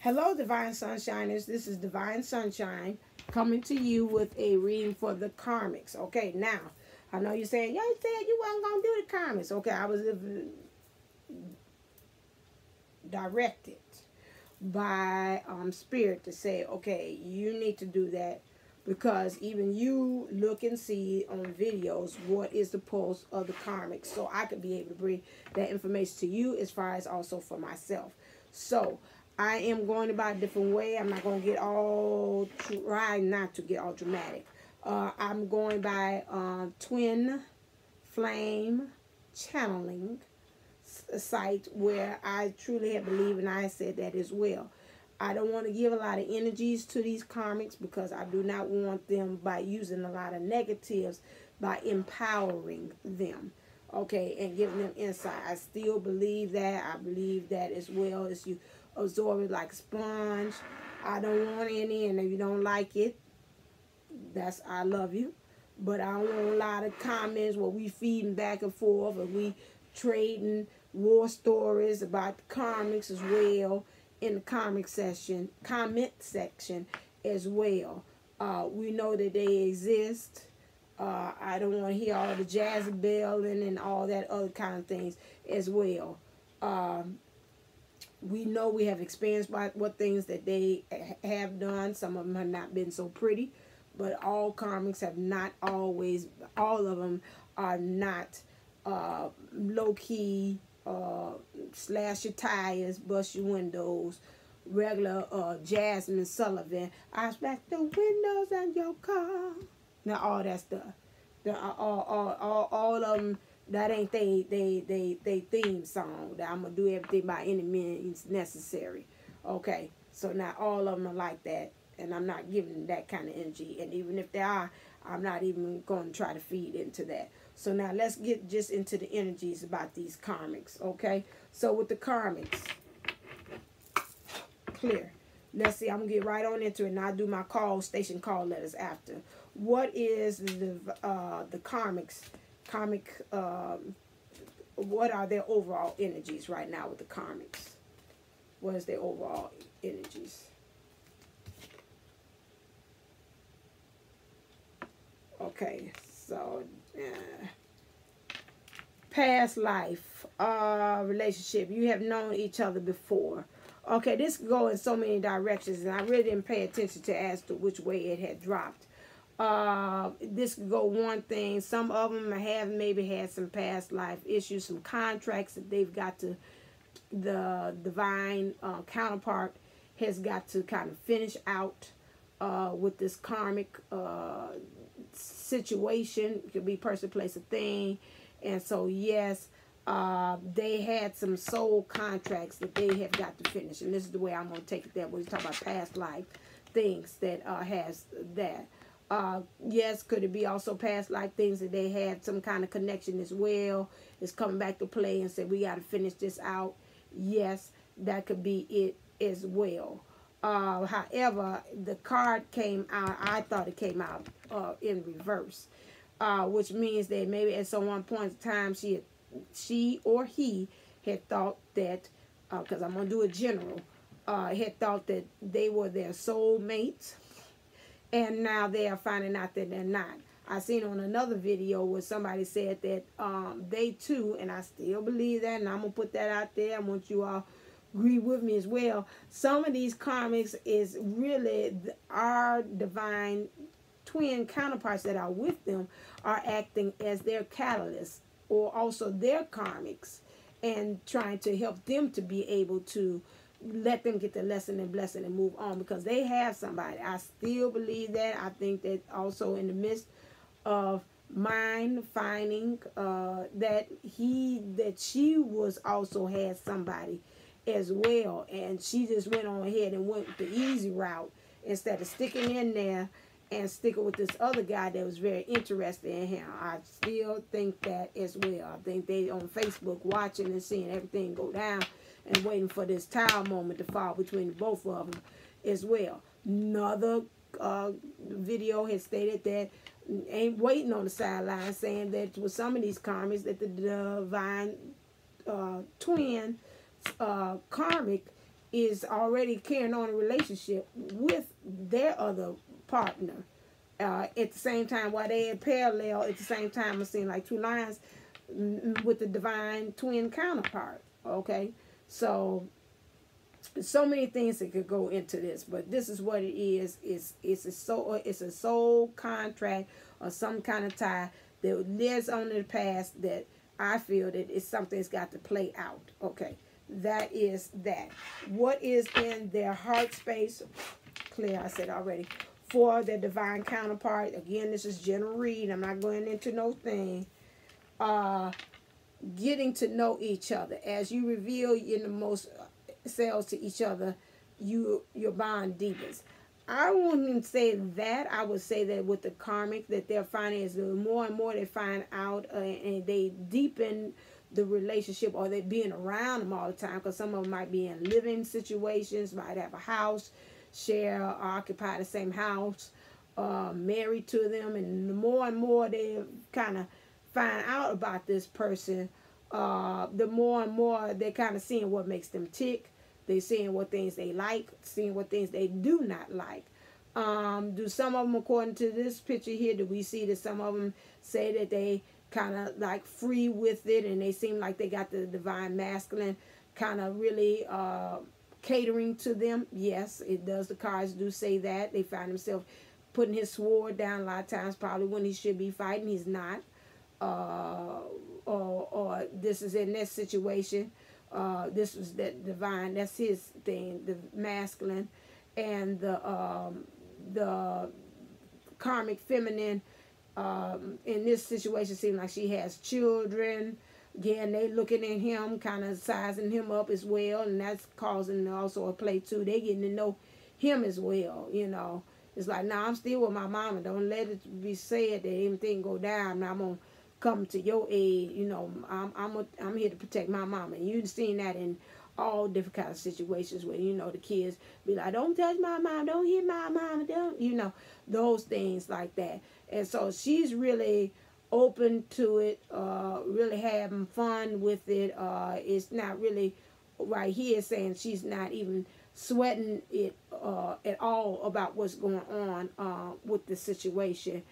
Hello, Divine Sunshiners. This is Divine Sunshine coming to you with a reading for the Karmics. Okay, now, I know you're saying, you said you wasn't going to do the Karmics. Okay, I was directed by Spirit to say, okay, you need to do that because even you look and see on videos what is the pulse of the Karmics. So I could be able to bring that information to you as far as also for myself. So I am going about a different way. I'm not going to get all, try not to get all dramatic. I'm going by Twin Flame Channeling site where I truly have believed, and I said that as well. I don't want to give a lot of energies to these karmics because I do not want them by using a lot of negatives by empowering them. Okay, and giving them insight. I still believe that. I believe that as well as you absorb it like a sponge. I don't want any, and if you don't like it, that's I love you. But I don't want a lot of comments where we feeding back and forth and we trading war stories about the karmics as well in the comment section as well. We know that they exist. I don't want to hear all the jazzabelling and all that other kind of things as well. We know we have experienced by what things that they have done. Some of them have not been so pretty, but all karmics have not always, all of them are not low-key, slash your tires, bust your windows, regular Jasmine Sullivan, I smash the windows on your car. Now all that stuff. All of them, that ain't they theme song. That I'm gonna do everything by any means necessary. Okay, so not all of them are like that, and I'm not giving that kind of energy. And even if they are, I'm not even going to try to feed into that. So now let's get just into the energies about these karmics. Okay, so with the karmics, clear. Let's see. I'm gonna get right on into it, and I'll do my station call letters after. What is the karmics? What are their overall energies right now with the karmics? What is their overall energies? Okay, so past life, relationship. You have known each other before. Okay, this could go in so many directions, and I really didn't pay attention to as to which way it had dropped. This could go one thing. Some of them have maybe had some past life issues, some contracts that they've got to, the divine counterpart has got to kind of finish out with this karmic situation. It could be person, place, or thing. And so yes, they had some soul contracts that they have got to finish, and this is the way I'm going to take it there when we talk about past life things that has that. Yes, could it be also past life things that they had some kind of connection as well? It's coming back to play and say we got to finish this out. Yes, that could be it as well. However, the card came out, I thought it came out in reverse, which means that maybe at some one point in time she or he had thought that, because I'm going to do it general, had thought that they were their soul mates, and now they are finding out that they're not. I seen on another video where somebody said that they too, and I still believe that, and I'm going to put that out there. I want you all agree with me as well. Some of these karmics is really our divine twin counterparts that are with them are acting as their catalysts or also their karmics and trying to help them to be able to let them get the lesson and blessing and move on because they have somebody. I still believe that. I think that also in the midst of mine finding that she was also had somebody as well, and she just went on ahead and went the easy route instead of sticking in there and sticking with this other guy that was very interested in him. I still think that as well. I think they on Facebook watching and seeing everything go down and waiting for this tower moment to fall between both of them as well. Another video has stated that ain't waiting on the sideline, saying that with some of these karmics that the divine twin karmic is already carrying on a relationship with their other partner. At the same time, while they are parallel, at the same time, I'm seeing like two lines with the divine twin counterpart. Okay, so many things that could go into this, but this is what it is. It's a soul contract or some kind of tie that lives on in the past that I feel that it's something that's got to play out. Okay, that is that. What is in their heart space? Clear, I said already. For their divine counterpart. Again, this is general read. I'm not going into no thing. Getting to know each other. As you reveal in the most selves to each other, your bond deepens. I wouldn't say that. I would say that with the karmic, that they're finding is the more and more they find out and they deepen the relationship, or they being around them all the time, because some of them might be in living situations, might have a house, share or occupy the same house, married to them, and the more and more they kind of find out about this person, the more and more they're kind of seeing what makes them tick. They're seeing what things they like, seeing what things they do not like. Do some of them, according to this picture here, do we see that some of them say that they kind of like free with it, and they seem like they got the divine masculine kind of really catering to them? Yes, it does. The cards do say that. They find themselves putting his sword down a lot of times, probably when he should be fighting, he's not. Or this is in this situation. This was that divine, that's his thing, the masculine, and the karmic feminine in this situation seems like she has children. Again, they looking at him, kind of sizing him up as well, and that's causing also a play too. They getting to know him as well, you know. It's like, nah, I'm still with my mama. Don't let it be said that anything go down. Now I'm gonna come to your aid, you know. I'm here to protect my mama. And you've seen that in all different kinds of situations where, you know, the kids be like, don't touch my mom, don't hit my mama, don't, you know, those things like that. And so she's really open to it, really having fun with it. It's not really right here saying she's not even sweating it at all about what's going on with the situation.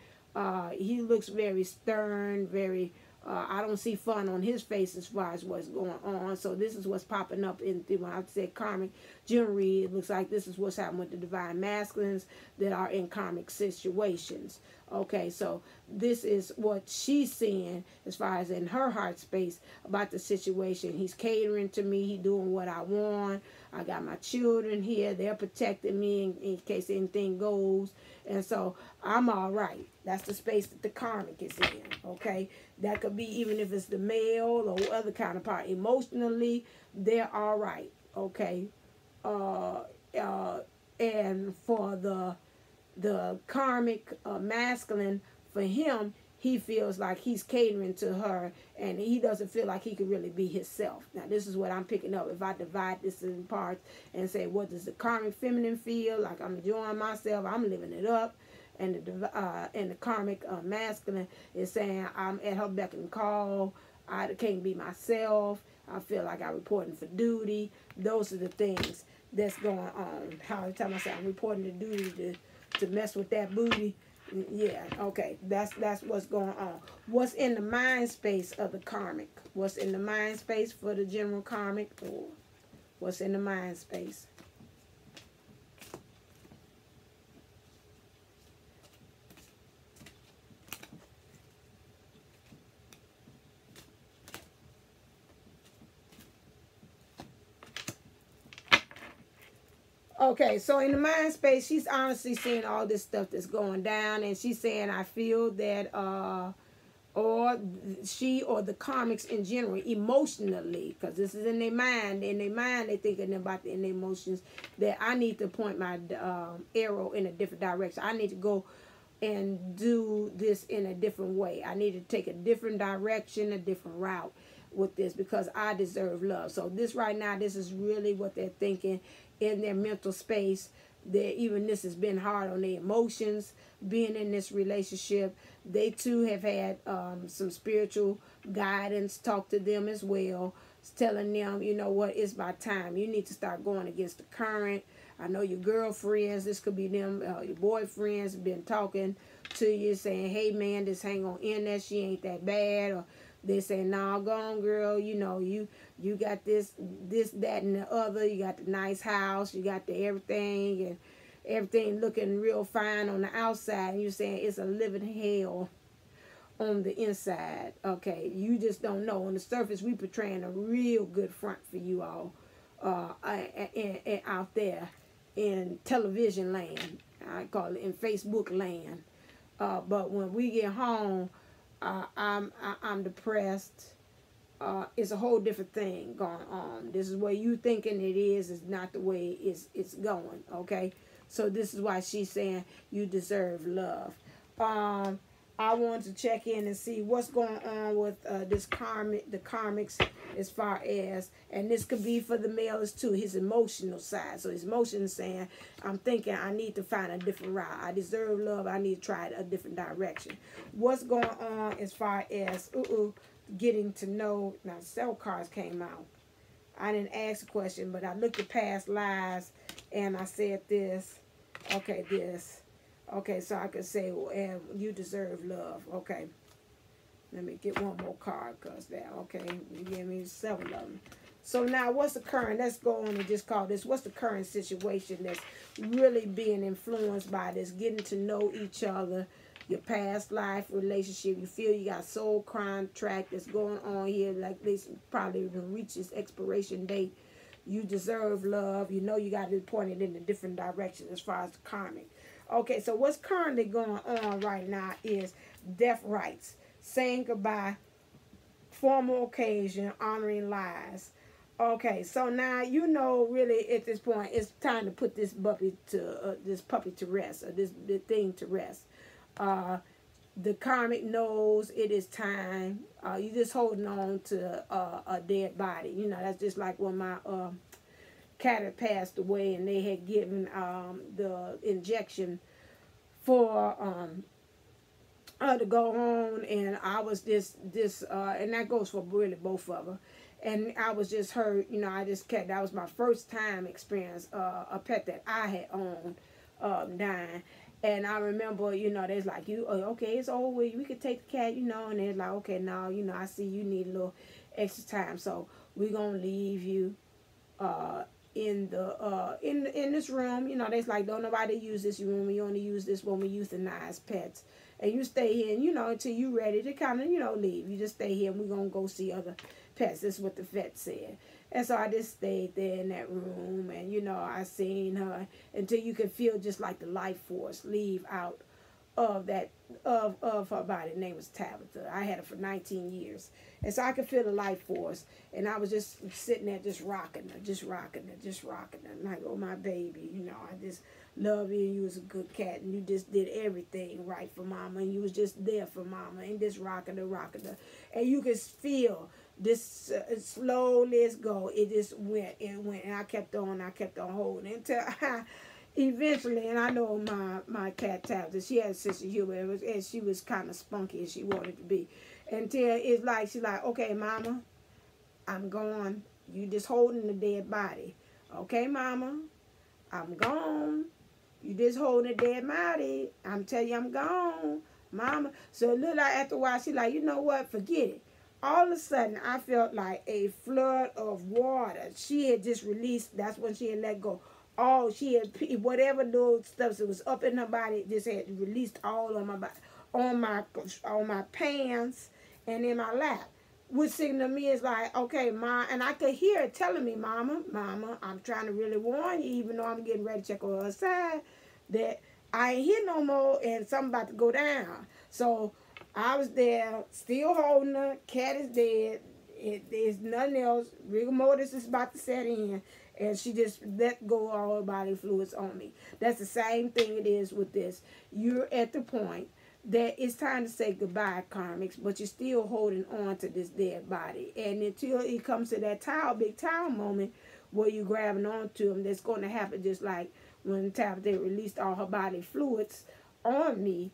He looks very stern, very I don't see fun on his face as far as what's going on. So this is what's popping up in when I said karmic jewelry. It looks like this is what's happening with the divine masculines that are in karmic situations. Okay, so this is what she's seeing as far as in her heart space about the situation. He's catering to me. He's doing what I want. I got my children here. They're protecting me in case anything goes. And so I'm all right. That's the space that the karmic is in. Okay, that could be even if it's the male or other counterpart. Emotionally, they're all right. Okay, and for the karmic masculine, for him, he feels like he's catering to her, and he doesn't feel like he can really be himself. Now, this is what I'm picking up. If I divide this in parts and say, what does the karmic feminine feel like? I'm enjoying myself. I'm living it up. And the karmic masculine is saying, I'm at her beck and call. I can't be myself. I feel like I'm reporting for duty. Those are the things that's going on. How every time I say I'm reporting to duty to mess with that booty. Yeah, okay, that's what's going on. What's in the mind space of the karmic? What's in the mind space for the general karmic? Or what's in the mind space? Okay, so in the mind space, she's honestly seeing all this stuff that's going down, and she's saying, I feel that, or she or the karmics in general, emotionally, because this is in their mind. They're thinking about in their emotions that I need to point my arrow in a different direction. I need to go and do this in a different way. I need to take a different direction, a different route with this because I deserve love. So this right now, this is really what they're thinking in their mental space. That even this has been hard on their emotions, being in this relationship. They too have had some spiritual guidance talk to them as well. It's telling them, you know what, it's about time. You need to start going against the current. I know your girlfriends, this could be them, your boyfriends been talking to you saying, hey man, this ain't gonna end that, she ain't that bad. Or they say, nah, go on girl, you know, you got this, that, and the other. You got the nice house, you got the everything, and everything looking real fine on the outside. And you're saying it's a living hell on the inside. Okay, you just don't know. On the surface, we portraying a real good front for you all and out there in television land. I call it in Facebook land. But when we get home, I'm depressed. It's a whole different thing going on. This is where you thinking it is not the way it's going. Okay, so this is why she's saying you deserve love. I want to check in and see what's going on with the karmics, as far as, and this could be for the males too, his emotional side. So his emotions saying, I'm thinking I need to find a different route. I deserve love. I need to try a different direction. What's going on as far as getting to know? Now, cell cards came out. I didn't ask a question, but I looked at past lives and I said this. Okay, this. Okay, so I could say, well, and you deserve love. Okay. Let me get one more card, because that, okay, you gave me 7 of them. So now, what's the current? Let's go on and just call this, what's the current situation that's really being influenced by this, getting to know each other, your past life relationship. You feel you got soul contract that's going on here, like this probably will reach its expiration date. You deserve love. You know you got to point it in a different direction as far as the karmic. Okay, so what's currently going on right now is death rites, saying goodbye, formal occasion, honoring lives. Okay, so now you know really at this point it's time to put this puppy to rest, or this thing to rest. The karmic knows it is time. You just holding on to a dead body. You know, that's just like when my cat had passed away and they had given the injection for her to go on, and I was and that goes for really both of them. And I was just hurt, you know, that was my first time experience a pet that I had owned dying. And I remember, you know, there's like, okay, it's over, we could take the cat, you know, and they're like, okay, now, you know, I see you need a little extra time, so we're gonna leave you in this room. You know, there's like, don't nobody use this room, we only use this when we euthanize pets. And you stay here, and, you know, until you ready to kind of, you know, leave. You just stay here, and we're going to go see other pets. This is what the vet said. And so I just stayed there in that room, and, you know, I seen her until you could feel just like the life force leave out of that, of her body. Her name was Tabitha. I had her for 19 years. And so I could feel the life force. And I was just sitting there just rocking her, just rocking her, just rocking her. And like, oh, my baby, you know, I just love you. You was a good cat, and you just did everything right for mama. And you was just there for mama, and just rocking her, rocking her. And you could feel this slowly go. It just went and went. And I kept on holding until eventually, and I know my cat Tabitha, she had a sense of humor, and she was kind of spunky as she wanted to be. Until it's like, she's like, okay, mama, I'm gone. You just holding the dead body. Okay, mama, I'm gone. You just holding the dead body. I'm telling you, I'm gone, mama. So a little after a while, she like, you know what, forget it. All of a sudden, I felt like a flood of water. She had just released, that's when she had let go. All she had, whatever those stuff that was up in her body, just had released all on my body, on my pants and in my lap. Which signal to me is like, okay, ma, and I could hear it telling me, mama, I'm trying to really warn you, even though I'm getting ready to check on her side, that I ain't here no more and something about to go down. So I was there, still holding her. Cat is dead. There's nothing else. Rigor mortis is about to set in. And she just let go of all her body fluids on me. That's the same thing it is with this. You're at the point that it's time to say goodbye, karmics, but you're still holding on to this dead body. And until it comes to that big towel moment where you're grabbing onto them, that's going to happen just like when Tabitha released all her body fluids on me.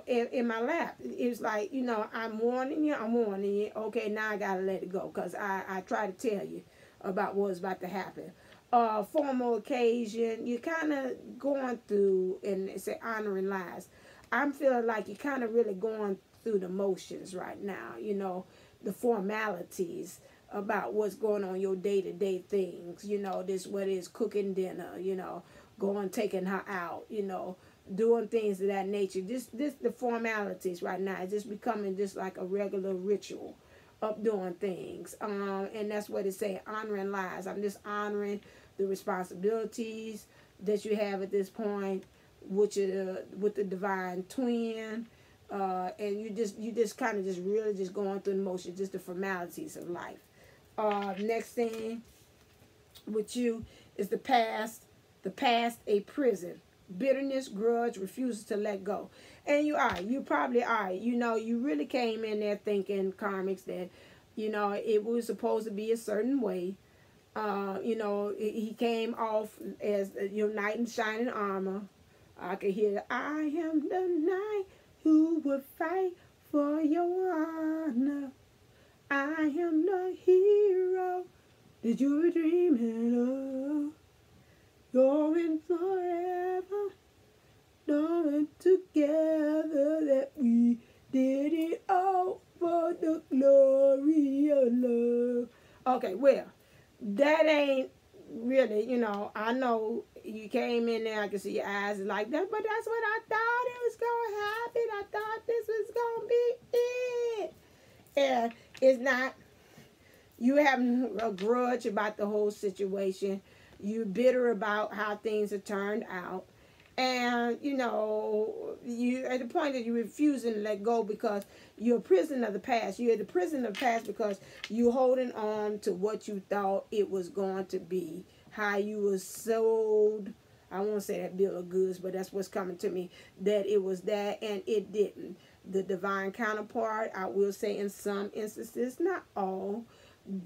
in my lap. It was like, you know, I'm warning you, I'm warning you. Okay, now I gotta let it go because I try to tell you about what's about to happen. Formal occasion, you're kind of going through, and it's honoring lies. I'm feeling like you're kind of really going through the motions right now, you know, the formalities about what's going on, your day-to-day things, you know, this what is cooking dinner, you know, going taking her out, you know, doing things of that nature. This the formalities right now. It's just becoming just like a regular ritual of doing things. And that's what it say, honoring lives. I'm just honoring the responsibilities that you have at this point, which with the divine twin. And you just kind of just really just going through the motions, just the formalities of life. Next thing with you is the past a prison. Bitterness, grudge, refuses to let go. And you probably are. You know, you really came in there thinking, Karmics, that, you know, it was supposed to be a certain way. You know, he came off as your knight in shining armor. I could hear, I am the knight who would fight for your honor. I am the hero that you were dreaming of. Going forever, knowing together that we did it all for the glory of love. Okay, well, that ain't really, you know, I know you came in there, I can see your eyes like that, but that's what I thought it was going to happen. I thought this was going to be it. And it's not. You having a grudge about the whole situation. You're bitter about how things have turned out. And, you know, you at the point that you're refusing to let go because you're a prisoner of the past. You're the prisoner of the past because you're holding on to what you thought it was going to be. How you was sold. I won't say that bill of goods, but that's what's coming to me. That it was that and it didn't. The divine counterpart, I will say in some instances, not all,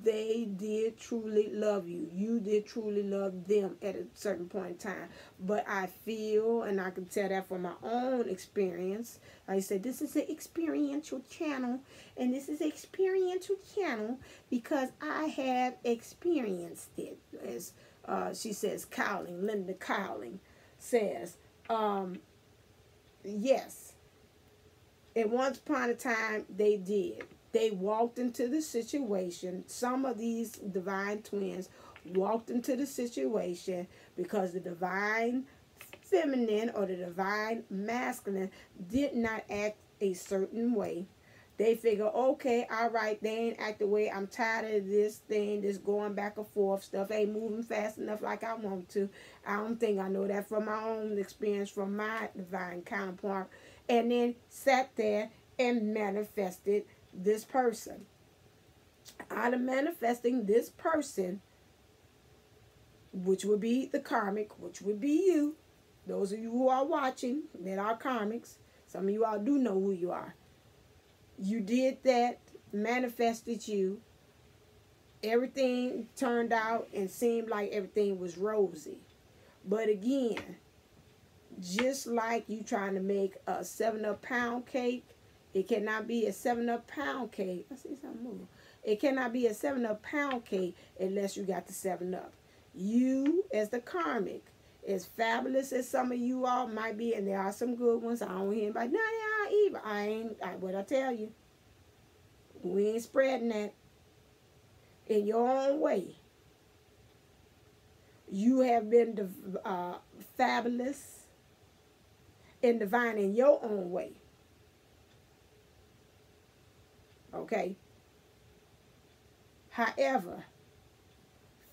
they did truly love you. You did truly love them at a certain point in time. But I feel, and I can tell that from my own experience, like I said, this is an experiential channel, and this is an experiential channel because I have experienced it. As she says, Cowling, Linda Cowling says, yes, at once upon a time they did. They walked into the situation. Some of these divine twins walked into the situation because the divine feminine or the divine masculine did not act a certain way. They figure, okay, all right, they ain't act the way. I'm tired of this thing, this going back and forth stuff. Ain't moving fast enough like I want to. I don't think I know that from my own experience, from my divine counterpart. And then sat there and manifested this person. Out of manifesting this person, which would be the karmic, which would be you, those of you who are watching that are karmics, some of you all do know who you are. You did that, manifested you. Everything turned out and seemed like everything was rosy. But again, just like you trying to make a 7-up pound cake, it cannot be a 7-up pound cake. I see something moving. It cannot be a 7-up pound cake unless you got the 7-up. You, as the karmic, as fabulous as some of you all might be, and there are some good ones. I don't hear anybody, no, they are evil. What I tell you, we ain't spreading that. In your own way, you have been fabulous and divine in your own way. Okay. However,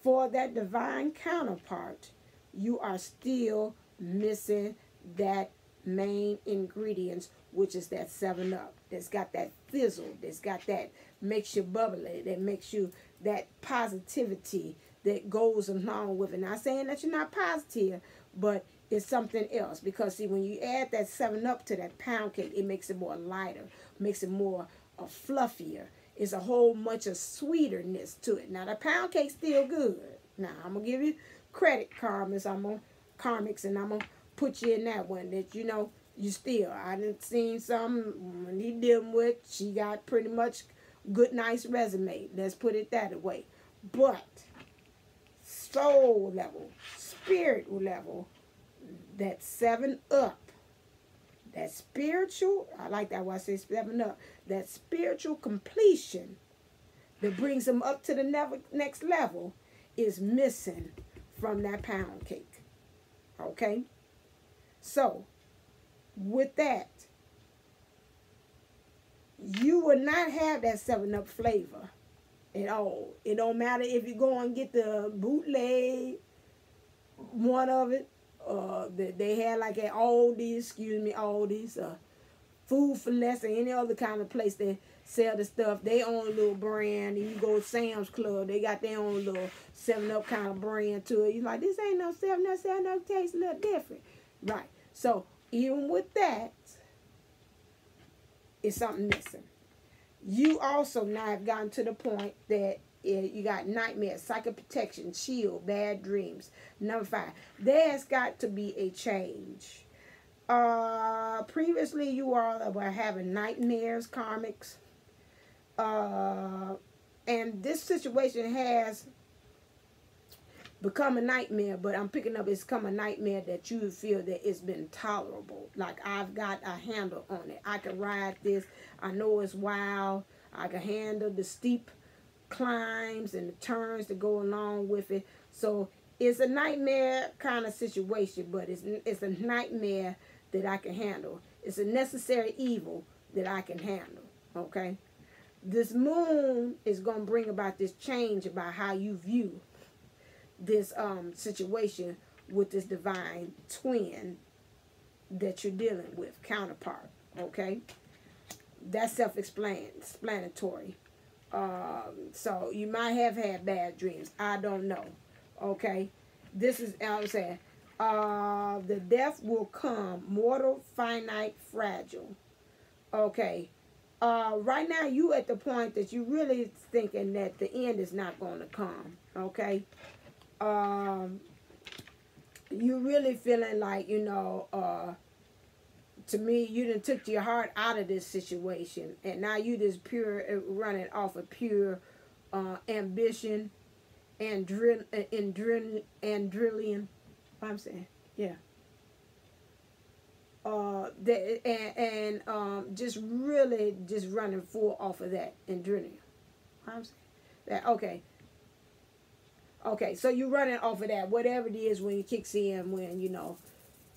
for that divine counterpart, you are still missing that main ingredients, which is that 7-up. That's got that fizzle. That's got that makes you bubbly. That makes you that positivity that goes along with it. Not saying that you're not positive, but it's something else. Because see, when you add that 7-up to that pound cake, it makes it more lighter, makes it more fluffier. It's a whole bunch of sweeterness to it. Now the pound cake's still good. Now I'm gonna give you credit, Karmics. Karmics, and I'm gonna put you in that one. That you know You still, I done seen some when he dealing with, she got pretty much good, nice resume. Let's put it that way. But soul level, spirit level, that 7 up, that spiritual, I like that why I say 7 up, that spiritual completion that brings them up to the next level is missing from that pound cake. Okay? So, with that, you will not have that 7 up flavor at all. It don't matter if you go and get the bootleg one of it, they had like at Aldi's, Food for Less, or any other kind of place that sell the stuff. They own a little brand. And you go to Sam's Club, they got their own little 7 Up kind of brand to it. You're like, this ain't no 7 Up. 7 Up tastes a little different. Right. So, even with that, it's something missing. You also now have gotten to the point that you got nightmares, psychoprotection, shield, bad dreams. Number 5, there's got to be a change. Previously, you all were having nightmares, karmics. And this situation has become a nightmare, but I'm picking up it's become a nightmare that you feel that it's been tolerable. Like, I've got a handle on it. I can ride this. I know it's wild. I can handle the steep climbs and the turns that go along with it. So it's a nightmare kind of situation, but it's a nightmare that I can handle. It's a necessary evil that I can handle. Okay? This moon is going to bring about this change about how you view this situation with this divine twin that you're dealing with, counterpart. Okay? That's self-explanatory. So you might have had bad dreams. I don't know. Okay? This is, I'm saying, the death will come, mortal, finite, fragile. Okay. Right now, you at the point that you really thinking that the end is not going to come. Okay. You really feeling like, to me, you done took your heart out of this situation, and now you just pure running off of pure ambition and drilling. I'm saying, yeah. Just really just running full off of that and drilling. I'm saying that okay. Okay, so you're running off of that, whatever it is when it kicks in, when you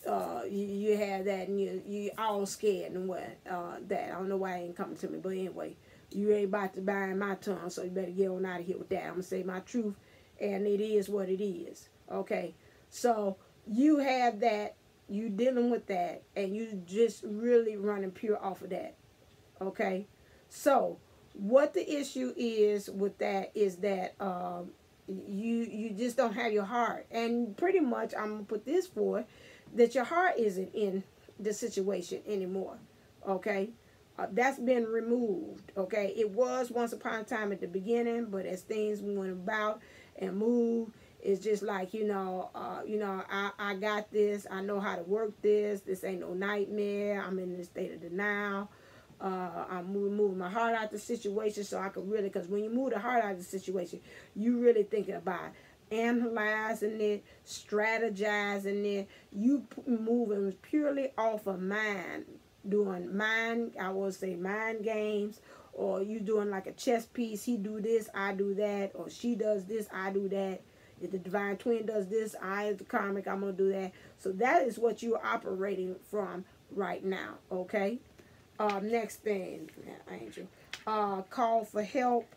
have that and you all scared and what that. I don't know why it ain't coming to me, but anyway, you ain't about to bind my tongue, so you better get on out of here with that. I'm gonna say my truth, and it is what it is. Okay, so you have that, you dealing with that, and you just really running pure off of that. Okay, so what the issue is with that is that you just don't have your heart, and pretty much I'm gonna put this for that your heart isn't in the situation anymore. Okay, that's been removed. Okay, it was once upon a time at the beginning, but as things went about and moved, it's just like I got this. I know how to work this. This ain't no nightmare. I'm in this state of denial. I'm moving my heart out of the situation so I can really, because when you move the heart out of the situation, you really thinking about analyzing it, strategizing it. You moving purely off of mind, doing mind games, or you doing like a chess piece. He do this, I do that, or she does this, I do that. If the divine twin does this, I as the karmic, I'm going to do that. So that is what you're operating from right now, okay? Next thing, Angel. Call for help.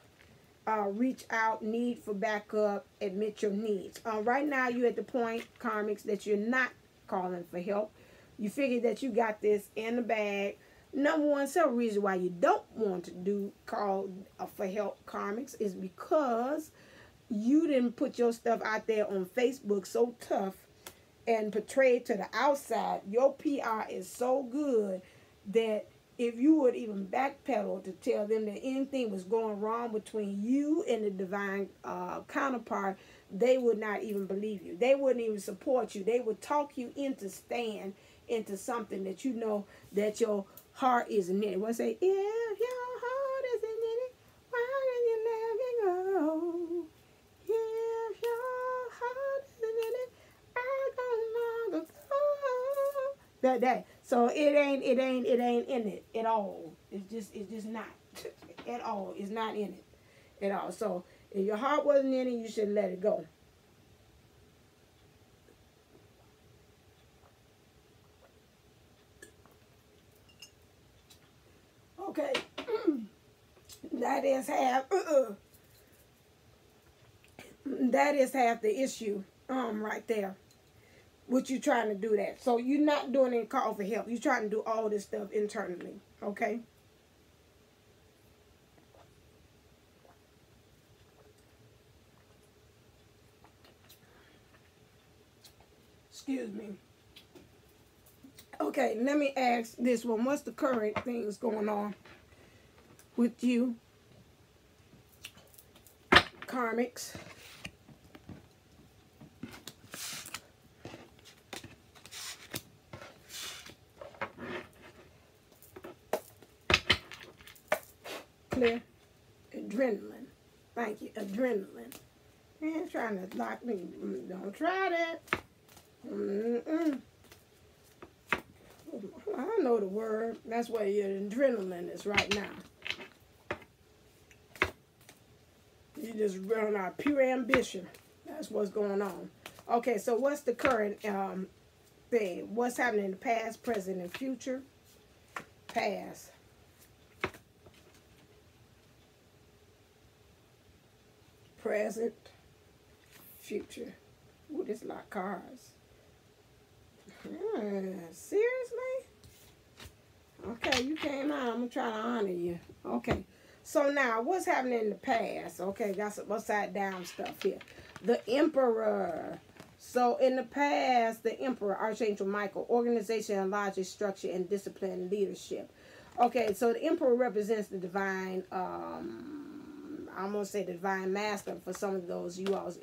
Reach out, need for backup, admit your needs. Right now, you're at the point, karmics, that you're not calling for help. You figure that you got this in the bag. Number one, several reasons why you don't want to call for help, karmics, is because you didn't put your stuff out there on Facebook so tough and portrayed to the outside. Your PR is so good that if you would even backpedal to tell them that anything was going wrong between you and the divine counterpart, they would not even believe you. They wouldn't even support you. They would talk you into staying into something that you know that your heart isn't in it. What say? If your heart isn't in it, why did you let me go? If your heart isn't in it, I don't want to go. That. So it ain't in it at all. It's just not at all. It's not in it at all. So if your heart wasn't in it, you should let it go. Okay. That is half the issue right there. What you trying to do that. So you're not doing any call for help. You're trying to do all this stuff internally. Okay? Excuse me. Okay, let me ask this one. What's the current things going on with you? Karmics. Clear. Adrenaline. Thank you. Adrenaline. Man, trying to lock me. Don't try that. I know the word. That's where your adrenaline is right now. You just run out pure ambition. That's what's going on. Okay, so what's the current thing? What's happening in the past, present, and future? Past. Present. Future. Ooh, this a lot of cards. Seriously? Okay, you came out. I'm going to try to honor you. Okay. So now, what's happening in the past? Okay, got some upside down stuff here. The Emperor. So in the past, the Emperor, Archangel Michael, organization, logic, structure, and discipline and leadership. Okay, so the Emperor represents the divine, I'm going to say the divine master for some of those you all's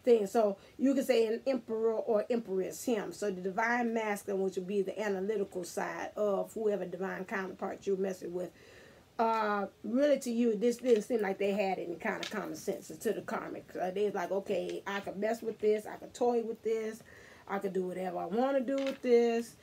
things. So you can say an emperor or empress, him. So the divine masculine, which would be the analytical side of whoever divine counterpart you're messing with. Really to you, this didn't seem like they had any kind of common sense to the karmic. They was like, okay, I could mess with this, I could toy with this, I could do whatever I want to do with this.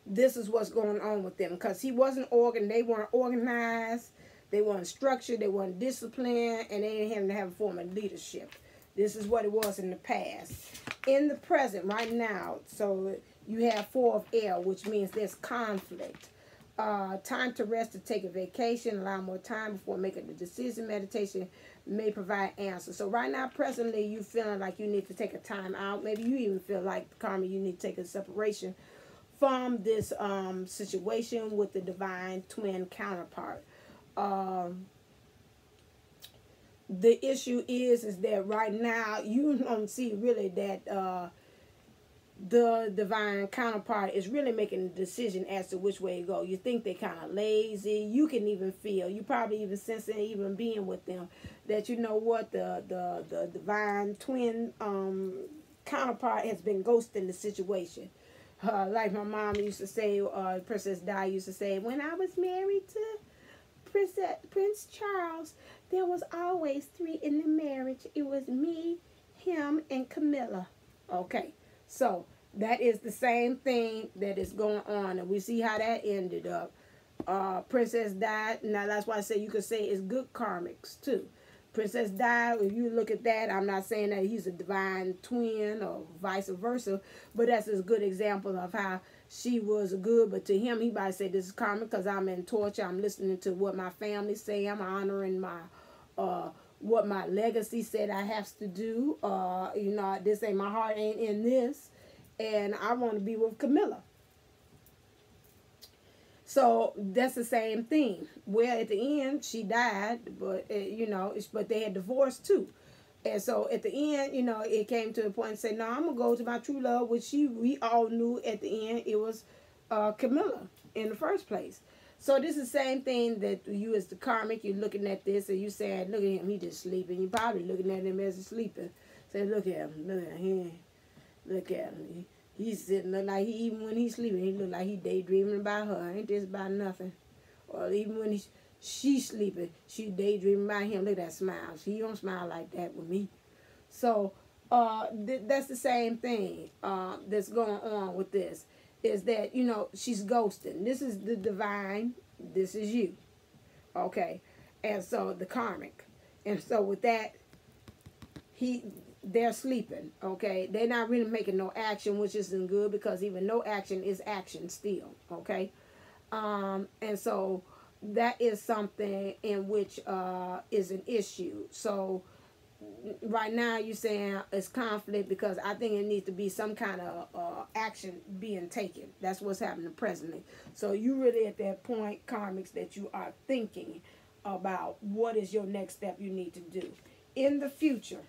This is what's going on with them, because he wasn't they weren't organized, they weren't structured, they weren't disciplined, and they didn't have a form of leadership. This is what it was in the past. In the present, right now, so you have 4 of air, which means there's conflict. Time to rest, to take a vacation, allow more time before making the decision. Meditation may provide answers. So right now, presently, you feeling like you need to take a time out. Maybe you even feel like, karma, you need to take a separation from this situation with the divine twin counterpart. The issue is that right now you don't see really that the divine counterpart is really making a decision as to which way to go. You think they're kind of lazy. You can even feel, you probably even sense it, even being with them, that you know what, the divine twin counterpart has been ghosting the situation. Like my mom used to say, Princess Di used to say, when I was married to Prince Charles, there was always 3 in the marriage. It was me, him, and Camilla. Okay, so that is the same thing that is going on, and we see how that ended up. Princess died. Now that's why I say you could say it's good karmics too. Princess died. If you look at that, I'm not saying that he's a divine twin or vice versa, but that's a good example of how she was good, but to him, he might say this is karma because I'm in torture. I'm listening to what my family say. I'm honoring my what my legacy said I have to do. You know, this ain't, my heart ain't in this, and I want to be with Camilla. So that's the same thing. Well, at the end, she died, but you know, but they had divorced too. And so at the end, you know, it came to the point and say, no, I'm going to go to my true love, which we all knew at the end it was Camilla in the first place. So this is the same thing that you as the karmic, you're looking at this and you saying, look at him, he just sleeping. You're probably looking at him as he's sleeping. Say, look at him, Look at him. He's sitting there like even when he's sleeping, he look like he daydreaming about her. Ain't this about nothing? Or even when she's sleeping, she daydreaming about him. Look at that smile. She don't smile like that with me. So that's the same thing that's going on with this. Is that, you know, she's ghosting. This is the divine. This is you. Okay. And so the karmic. And so with that, they're sleeping, okay? They're not really making no action, which isn't good, because even no action is action still, okay? And so that is something in which is an issue. So right now you're saying it's conflict, because I think it needs to be some kind of action being taken. That's what's happening presently. So you really at that point, karmics, that you are thinking about what is your next step you need to do in the future.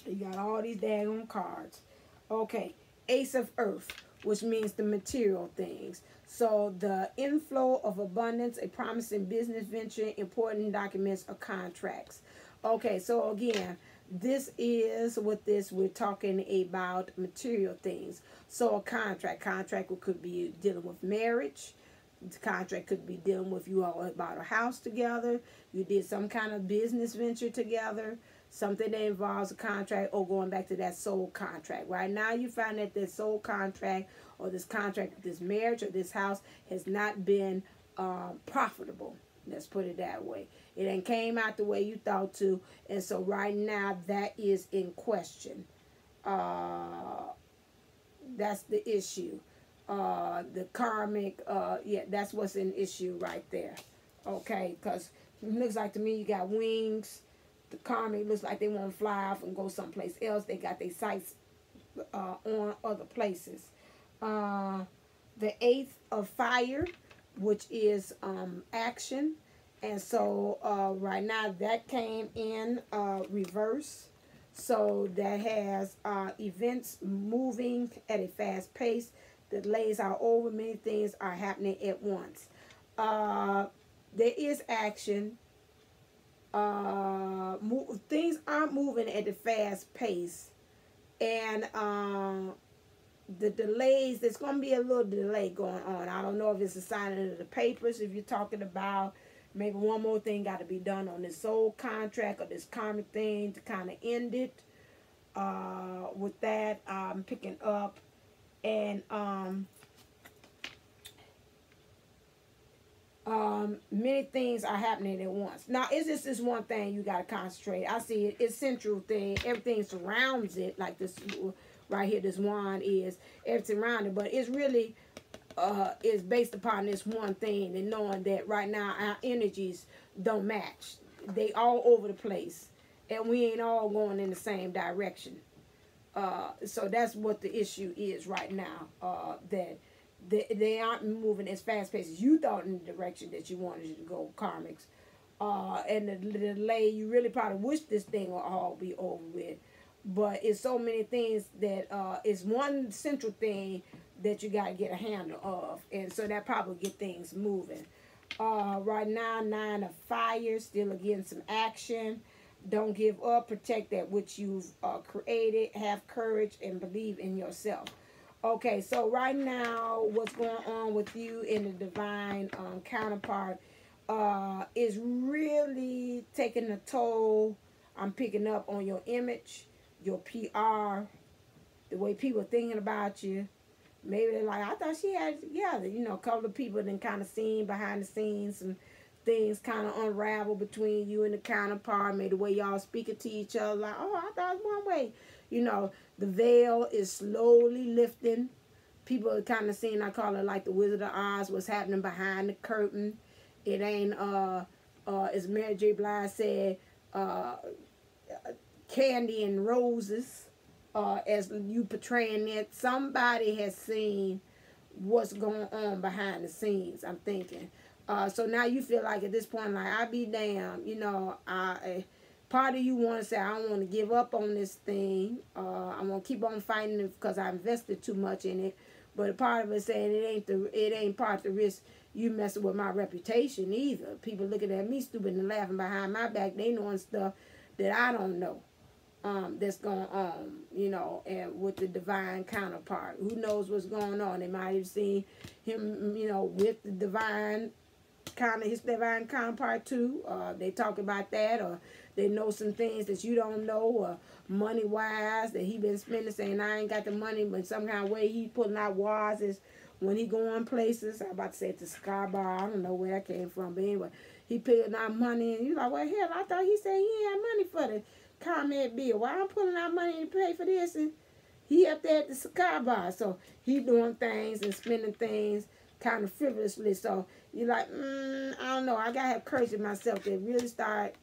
You got all these daggone cards. Okay, Ace of Earth, which means the material things. So the inflow of abundance, a promising business venture, important documents or contracts. Okay, so again, this is with this, we're talking about material things. So a contract could be dealing with marriage. The contract could be dealing with you all about a house together. You did some kind of business venture together. Something that involves a contract, or going back to that soul contract. Right now you find that this soul contract, or this contract, this marriage, or this house has not been profitable. Let's put it that way. It ain't came out the way you thought to. And so right now that is in question. That's the issue. The karmic, yeah, that's what's an issue right there. Okay, because it looks like to me you got wings. The karmic looks like they want to fly off and go someplace else. They got their sights on other places. The Eighth of Fire, which is action. And so right now that came in reverse. So that has events moving at a fast pace. Delays are over. Many things are happening at once. There is action. Things aren't moving at a fast pace, and the delays, there's going to be a little delay going on. I don't know if it's a signing of the papers, if you're talking about maybe one more thing got to be done on this soul contract or this karmic thing to kind of end it. With that, I'm picking up, and many things are happening at once. Now, it's just this one thing you got to concentrate. I see it. It's central thing. Everything surrounds it, like this right here, this wand is everything around it. But it's really is based upon this one thing, and knowing that right now our energies don't match. They all over the place, and we ain't all going in the same direction. So that's what the issue is right now. That they aren't moving as fast paced as you thought in the direction that you wanted to go, karmics. And the delay, you really probably wish this thing will all be over with. But it's so many things that it's one central thing that you got to get a handle of. And so that probably get things moving. Right now, 9 of Fire, still again some action. Don't give up. Protect that which you've created. Have courage and believe in yourself. Okay, so right now, what's going on with you in the divine counterpart is really taking a toll. I'm picking up on your image, your PR, the way people are thinking about you. Maybe they're like, I thought she had it together. You know, a couple of people then kind of seen behind the scenes, some things kind of unravel between you and the counterpart. Maybe the way y'all speaking to each other, like, oh, I thought it was one way. You know, the veil is slowly lifting. People are kind of seeing, I call it like the Wizard of Oz, what's happening behind the curtain. It ain't, as Mary J. Blige said, candy and roses, as you portraying it. Somebody has seen what's going on behind the scenes, I'm thinking. So now you feel like at this point, like, I be damned, you know, part of you want to say, I don't want to give up on this thing. I want to keep on fighting it because I invested too much in it. But a part of it saying it ain't part of the risk you messing with my reputation either. People looking at me stupid and laughing behind my back. They knowing stuff that I don't know. that's going on, you know, and with the divine counterpart. Who knows what's going on? They might have seen him, you know, with the divine his divine counterpart too. They talk about that, or they know some things that you don't know, or money wise that he been spending, saying I ain't got the money, but some kind of way he pulling out wires is when he going places. I'm about to say at the Sky Bar. I don't know where that came from, but anyway, he pulling out money, and you like, well, hell, I thought he said he had money for the comment bill. Why I'm pulling out money to pay for this? And he up there at the Sky Bar, so he doing things and spending things kind of frivolously. So you're like, I don't know. I gotta have courage in myself to really start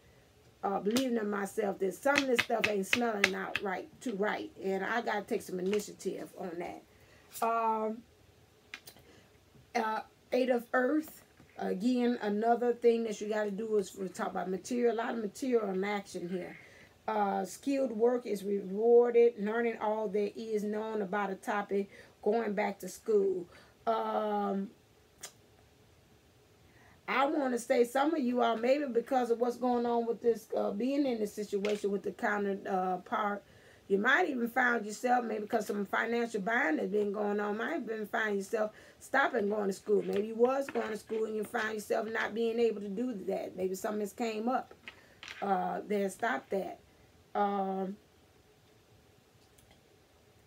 believing in myself that some of this stuff ain't smelling out right, and I gotta take some initiative on that. Eight of Earth. Again, another thing that you got to do is talk about material. A lot of material in action here. Skilled work is rewarded. Learning all there is known about a topic. Going back to school. I want to say some of you all, maybe because of what's going on with this, being in this situation with the counterpart, you might even find yourself, maybe because some financial buying has been going on, might have been find yourself stopping going to school. Maybe you was going to school and you find yourself not being able to do that. Maybe something has came up that stopped that.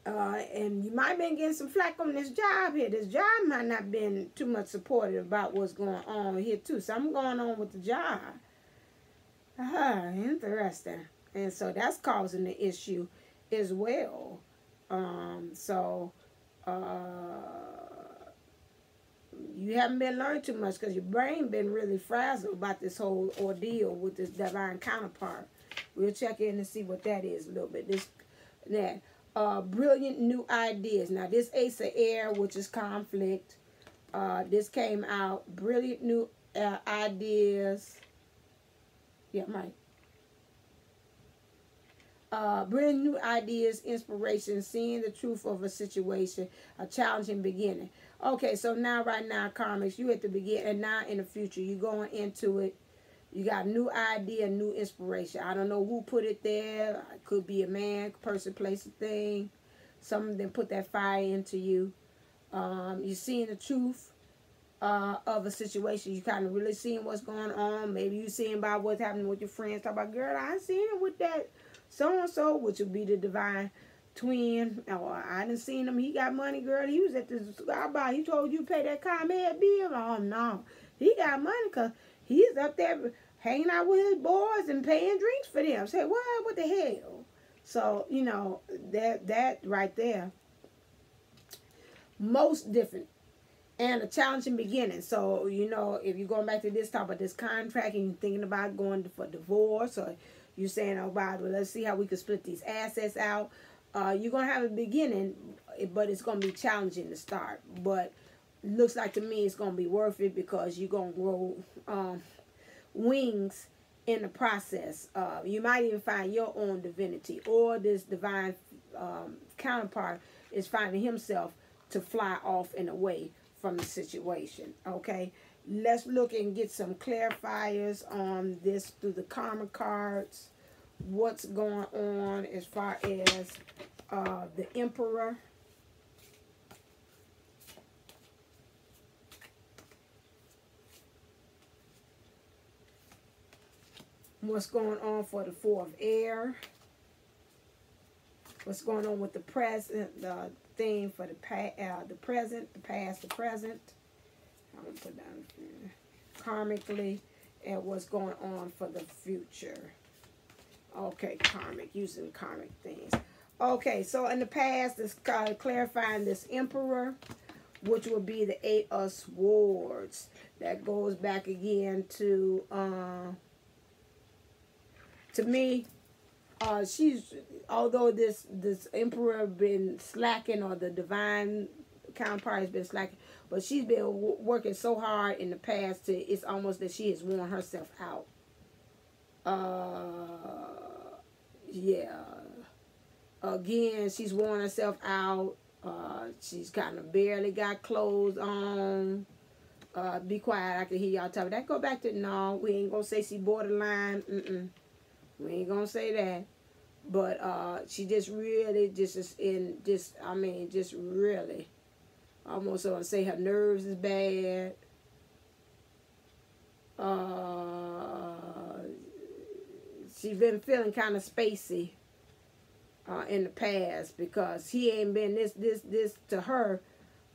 And you might have been getting some flack on this job here. This job might not been too much supportive about what's going on here too. Something going on with the job. Interesting. And so that's causing the issue as well. You haven't been learning too much because your brain been really frazzled about this whole ordeal with this divine counterpart. We'll check in and see what that is a little bit. Brilliant new ideas. Now this Ace of Air, which is conflict. This came out. Brilliant new ideas. Yeah, right. Brilliant new ideas, inspiration, seeing the truth of a situation, a challenging beginning. Okay, so right now, Karmics, you at the beginning, and now in the future, you going into it. You got new idea, new inspiration. I don't know who put it there. It could be a man, person, place, a thing. Someone then put that fire into you. You're seeing the truth of a situation. You kind of really seeing what's going on. Maybe you seeing about what's happening with your friends. Talk about, girl, I seen it with that so-and-so, which would be the divine twin. Or I done seen him. He got money, girl. He was at the Sky Bar. He told you to pay that comment bill. Oh, no. He got money because he's up there hanging out with his boys and paying drinks for them. Say, what the hell? So, you know, that right there. Most different. And a challenging beginning. So, you know, if you're going back to this topic, this contract, and you're thinking about going for divorce, or you're saying, oh, wow, well, let's see how we can split these assets out. You're going to have a beginning, but it's going to be challenging to start. But looks like to me it's going to be worth it because you're going to grow wings in the process. You might even find your own divinity, or this divine counterpart is finding himself to fly off and away from the situation. Okay, let's look and get some clarifiers on this through the karma cards. What's going on as far as the Emperor? What's going on for the Four of Air? What's going on with the present, the theme for the present, the past, the present. I'm going to put down karmically, and what's going on for the future. Okay, karmic, using karmic things. Okay, so in the past, it's clarifying this Emperor, which would be the Eight of Swords. That goes back again to me, she's, although this Emperor been slacking, or the divine counterpart has been slacking, but she's been working so hard in the past to, it's almost that she has worn herself out. Yeah. Again, she's worn herself out. She's kind of barely got clothes on. Be quiet, I can hear y'all talking. That go back to, no, we ain't gonna say she borderline. We ain't gonna say that. But she just really just is in just, I mean, just really, almost want to say her nerves is bad. She's been feeling kind of spacey in the past, because he ain't been this to her.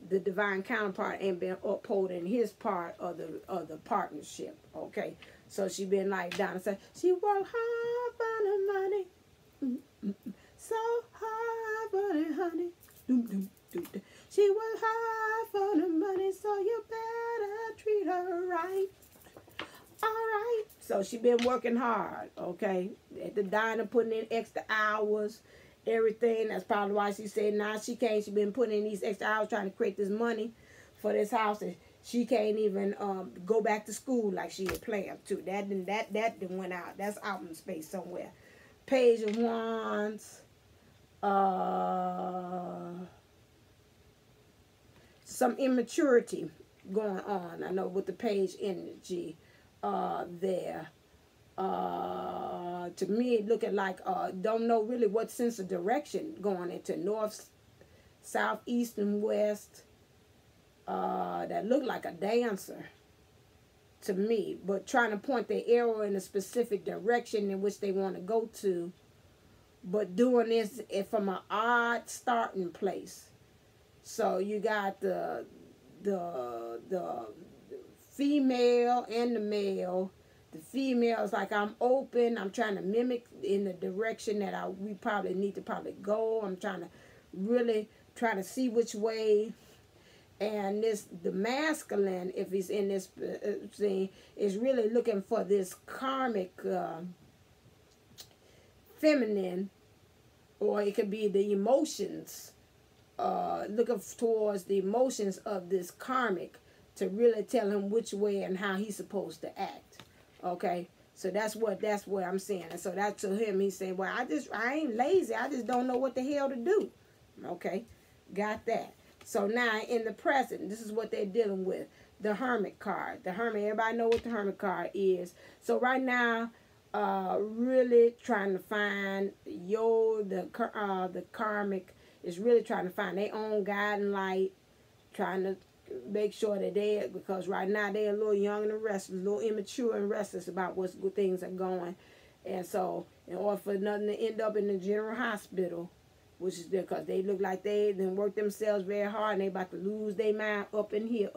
The divine counterpart ain't been upholding his part of the partnership. Okay, so she been like Donna said, she worked hard for the money. So hard for the honey. She worked hard for the money, so you better treat her right. All right. So she been working hard, okay? At the diner, putting in extra hours, everything. That's probably why she said now she can't. She been putting in these extra hours trying to create this money for this house. And she can't even go back to school like she had planned to. That didn't went out. That's out in space somewhere. Page of Wands. Some immaturity going on. I know with the page energy there. To me, it looking like don't know really what sense of direction going into north, south, east, and west. That look like a dancer to me, but trying to point the arrow in a specific direction in which they want to go to, but doing this from an odd starting place. So you got the female and the male. The female is like, I'm open. I'm trying to mimic in the direction that we probably need to go. I'm trying to really try to see which way. And the masculine, if he's in this thing, is really looking for this karmic feminine, or it could be the emotions, looking towards the emotions of this karmic to really tell him which way and how he's supposed to act. Okay, so that's what I'm saying. And so that to him, he's saying, well, I ain't lazy. I just don't know what the hell to do. Okay, got that. So now in the present, this is what they're dealing with. The Hermit card. The Hermit, everybody know what the Hermit card is. So right now, really trying to find the karmic is really trying to find their own guiding light, trying to make sure that because right now they're a little young and restless, a little immature and restless about what's good things are going. And so in order for nothing to end up in the general hospital, which is because they look like they done worked themselves very hard and they about to lose their mind up in here,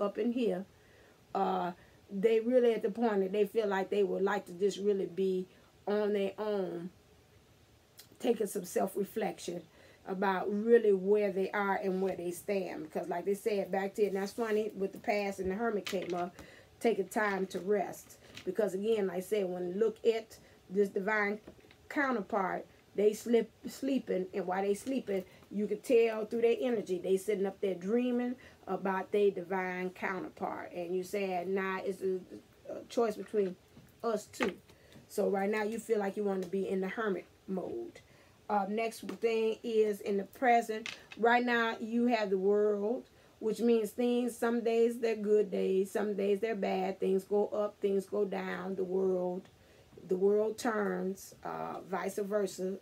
they really at the point that they feel like they would like to just really be on their own, taking some self-reflection about really where they are and where they stand. Because like they said back then, that's funny, with the past and the Hermit came up, taking time to rest. Because again, like I said, when you look at this divine counterpart, they sleeping, and while they sleeping, you could tell through their energy, they sitting up there dreaming about their divine counterpart. And you said, nah, it's a choice between us two. So right now you feel like you want to be in the Hermit mode. Next thing is in the present. Right now you have the World, which means things, some days they're good days, some days they're bad. Things go up, things go down. The world turns, vice versa.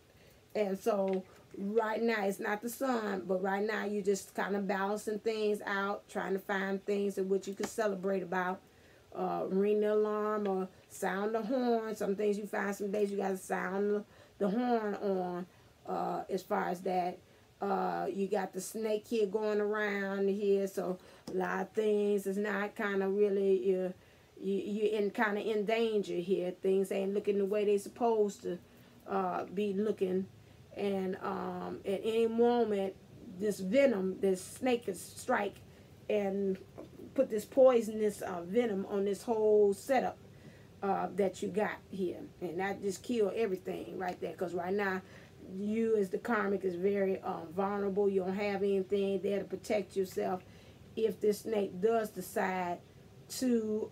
And so right now it's not the sun, but right now you're just kind of balancing things out, trying to find things in which you can celebrate about. Ring the alarm or sound the horn. Some things you find, some days you got to sound the horn on. As far as that, you got the snake here going around here, so a lot of things is not kind of really, you're kind of in danger here. Things ain't looking the way they supposed to be looking. And at any moment, this venom, this snake could strike and put this poisonous venom on this whole setup that you got here. And that just kill everything right there. Because right now, you as the karmic is very vulnerable. You don't have anything there to protect yourself if this snake does decide to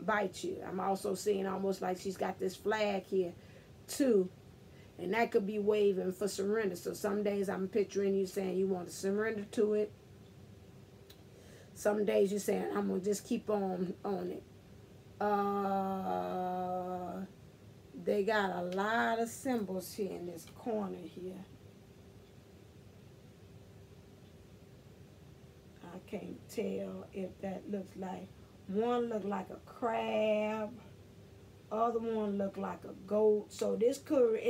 bite you. I'm also seeing almost like she's got this flag here too, and that could be waving for surrender. So some days I'm picturing you saying you want to surrender to it. Some days you're saying I'm gonna just keep on it. they got a lot of symbols here in this corner here. I can't tell if that looks like, one look like a crab, other one look like a goat. So this could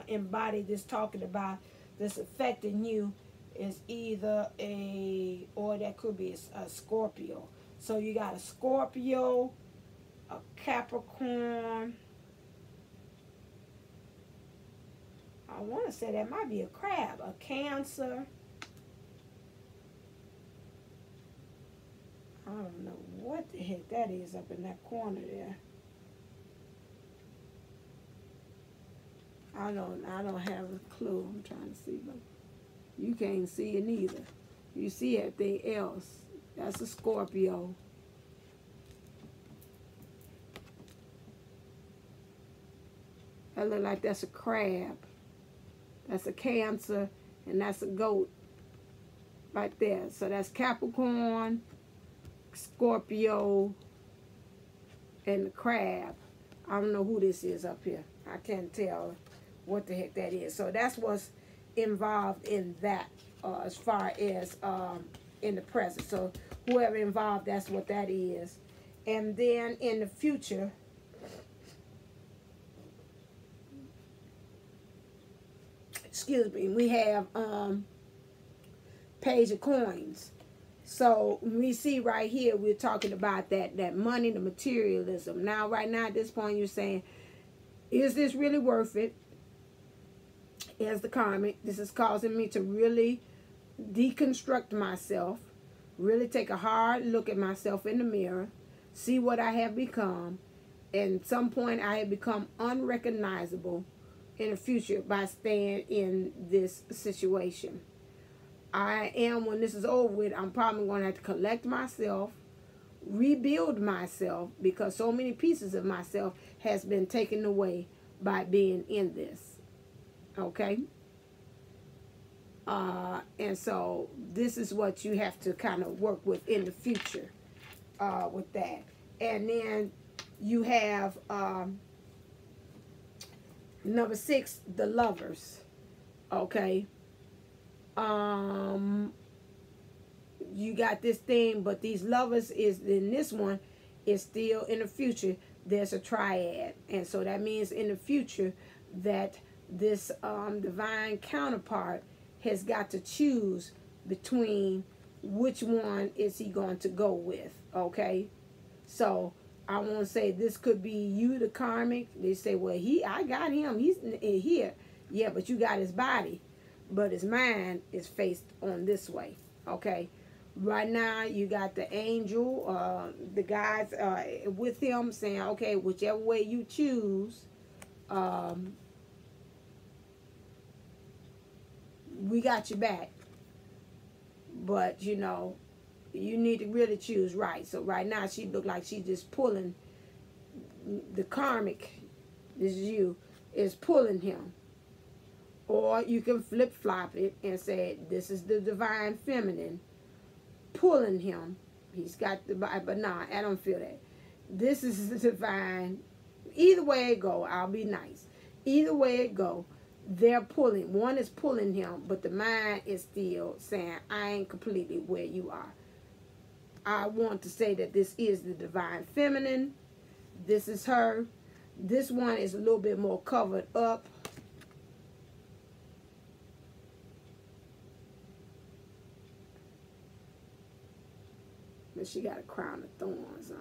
embody this, talking about this affecting you, is either a, or that could be a Scorpio. So you got a Scorpio, a Capricorn. I want to say that might be a crab, a Cancer. I don't know what the heck that is up in that corner there. I don't have a clue. I'm trying to see, but you can't see it neither. You see everything else. That's a Scorpio. That look like that's a crab. That's a Cancer, and that's a goat right there. So that's Capricorn, Scorpio, and the crab. I don't know who this is up here. I can't tell what the heck that is. So that's what's involved in that as far as in the present. So whoever involved, that's what that is. And then in the future, excuse me, we have Page of Coins. So we see right here, we're talking about that money, the materialism. Now, right now at this point, you're saying, is this really worth it? As the karmic, this is causing me to really deconstruct myself, really take a hard look at myself in the mirror, see what I have become. And at some point, I have become unrecognizable in the future by staying in this situation. I am, when this is over with, I'm probably going to have to collect myself, rebuild myself, because so many pieces of myself has been taken away by being in this. Okay? And so this is what you have to kind of work with in the future with that. And then you have number 6, the Lovers. Okay? You got this thing, but these lovers is in this one is still in the future. There's a triad, and so that means in the future that this divine counterpart has got to choose between which one is he going to go with. Okay, so I want to say this could be you, the karmic. They say, well, I got him, he's in here. Yeah, but you got his body, but his mind is faced on this way. Okay, right now you got the angel, the guys with him saying, okay, whichever way you choose, we got you back. But you know, you need to really choose right. So right now she look like she's just pulling the karmic, this is you, is pulling him. Or you can flip-flop it and say, this is the divine feminine pulling him. He's got the, but nah, I don't feel that. This is the divine. Either way it go, I'll be nice. Either way it go, they're pulling. One is pulling him, but the mind is still saying, I ain't completely where you are. I want to say that this is the divine feminine. This is her. This one is a little bit more covered up. But she got a crown of thorns on.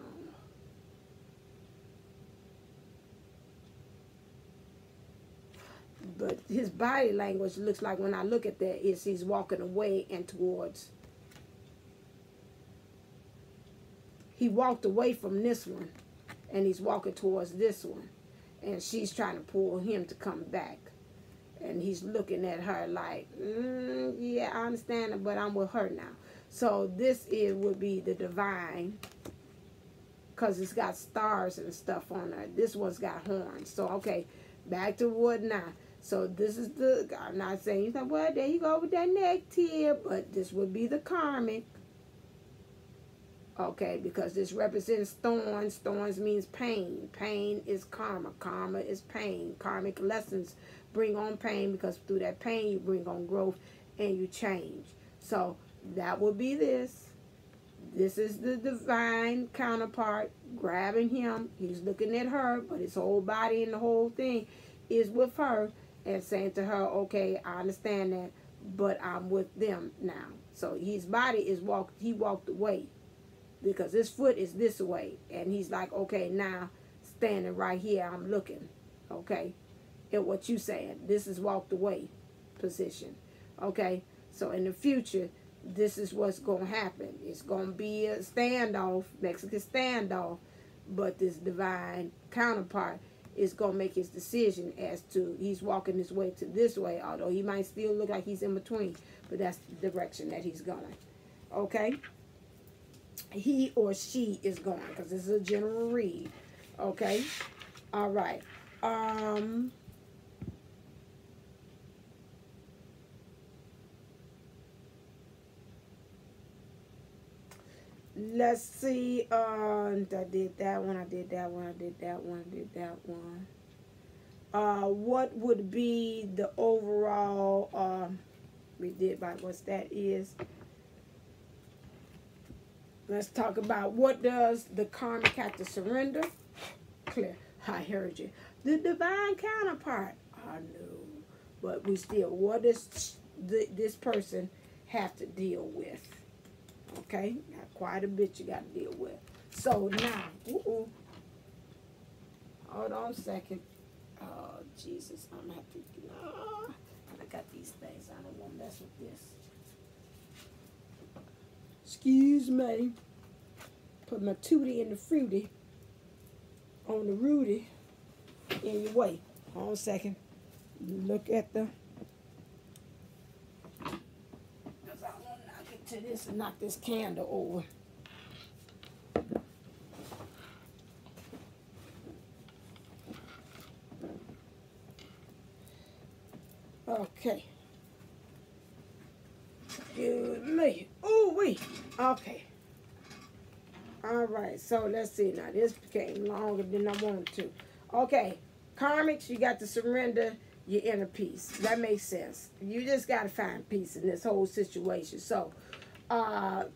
But his body language looks like, when I look at that, is he's walking away and towards. He walked away from this one, and he's walking towards this one. And she's trying to pull him to come back. And he's looking at her like, yeah, I understand it, but I'm with her now. So this would be the divine, because it's got stars and stuff on her. This one's got horns. So, okay, back to wood now. So this is the, I'm not saying, you know, well, there you go with that neck tip, but this would be the karmic. Okay, because this represents thorns. Thorns means pain. Pain is karma. Karma is pain. Karmic lessons bring on pain, because through that pain you bring on growth and you change. So that would be this. This is the divine counterpart grabbing him. He's looking at her, but his whole body and the whole thing is with her, and saying to her, okay, I understand that, but I'm with them now. So his body is he walked away because his foot is this way. And he's like, okay, now standing right here, I'm looking, okay, at what you saying. This is walked away position, okay? So in the future, this is what's going to happen. It's going to be a standoff, Mexican standoff, but this divine counterpart is going to make his decision as to he's walking his way to this way, although he might still look like he's in between, but that's the direction that he's going. Okay? He or she is going, because this is a general read. Okay? All right. Let's see. I did that one. I did that one. I did that one. I did that one. What would be the overall? We did about what that is. Let's talk about what does the karmic have to surrender. Clear. I heard you. The divine counterpart. I know, but we still. What does this person have to deal with? Okay, got quite a bit you got to deal with. So now, hold on a second. Oh, Jesus, I'm going to have to, I got these things. I don't want to mess with this. Excuse me. Put my tootie and the fruity on the Rudy in your way. Hold on a second. Look at the... to this and knock this candle over. Okay. Excuse me. Ooh wee. Okay. All right. So let's see. Now this became longer than I wanted to. Okay. Karmics, you got to surrender your inner peace. That makes sense. You just got to find peace in this whole situation. So,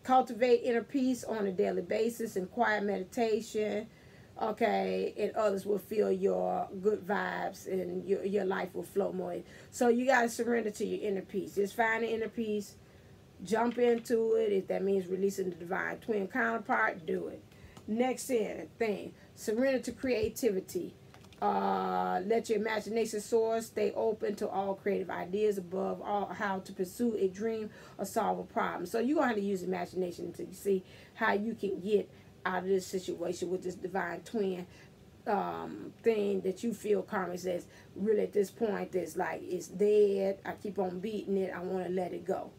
cultivate inner peace on a daily basis in quiet meditation, okay, and others will feel your good vibes and your life will flow more. So you got to surrender to your inner peace. Just find the inner peace, jump into it. If that means releasing the divine twin counterpart, do it. Next thing, surrender to creativity. Let your imagination soar. Stay open to all creative ideas. Above all, how to pursue a dream or solve a problem. So you're going to have to use imagination to see how you can get out of this situation with this divine twin thing that you feel karma says really at this point that's like it's dead. I keep on beating it. I want to let it go.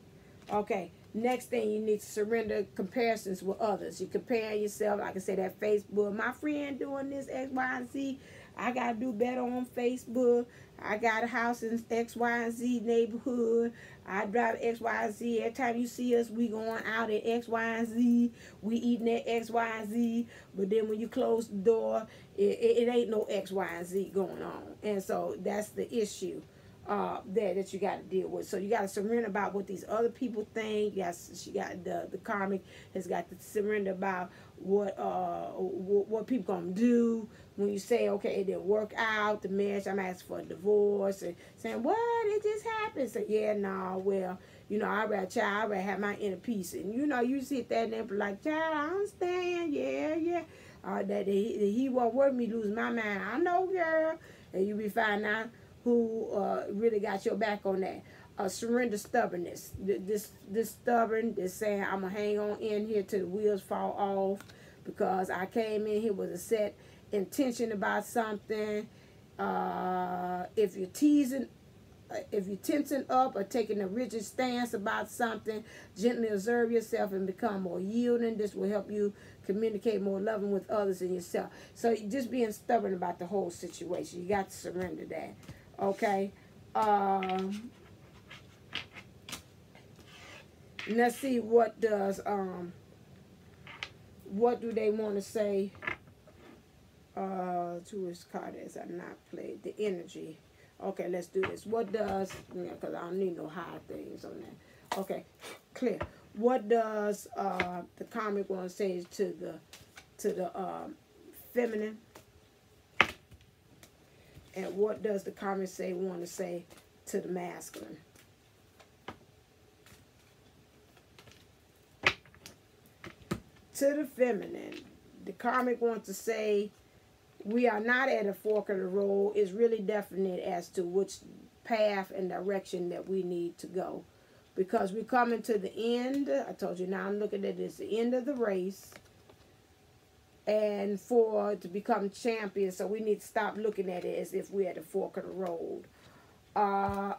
Okay. Next thing, you need to surrender comparisons with others. You compare yourself, like I said, that Facebook, my friend doing this X, Y, and Z. I got to do better on Facebook. I got a house in X, Y, and Z neighborhood. I drive X, Y, and Z. Every time you see us, we going out at X, Y, and Z. We eating at X, Y, and Z. But then when you close the door, it ain't no X, Y, and Z going on. And so that's the issue that you got to deal with. So you got to surrender about what these other people think. Yes, she got the karmic has got to surrender about what people gonna do when you say, okay, it didn't work out, the marriage, I'm asking for a divorce, and saying, what, it just happened. So yeah, no, well, I'd rather have my inner peace. And you sit there and be like, child, I understand, yeah. That he won't work me lose my mind. I know, girl. And you be finding out who really got your back on that. Surrender stubbornness. This stubborn, this saying, I'm going to hang on in here till the wheels fall off because I came in here with a set intention about something. If you're tensing up or taking a rigid stance about something, gently observe yourself and become more yielding. This will help you communicate more loving with others and yourself. So just being stubborn about the whole situation. You got to surrender that. Okay. Let's see what does what do they want to say to his card as I not played? The energy. Okay, let's do this. What does, because I don't need no high things on that. Okay, clear. What does the karmic want to say to the feminine? And what does the karmic want to say to the masculine? To the feminine, the karmic wants to say, we are not at a fork of the road. It's really definite as to which path and direction that we need to go. Because we're coming to the end. I told you, now I'm looking at this, the end of the race. And to become champions, so we need to stop looking at it as if we're at a fork of the road.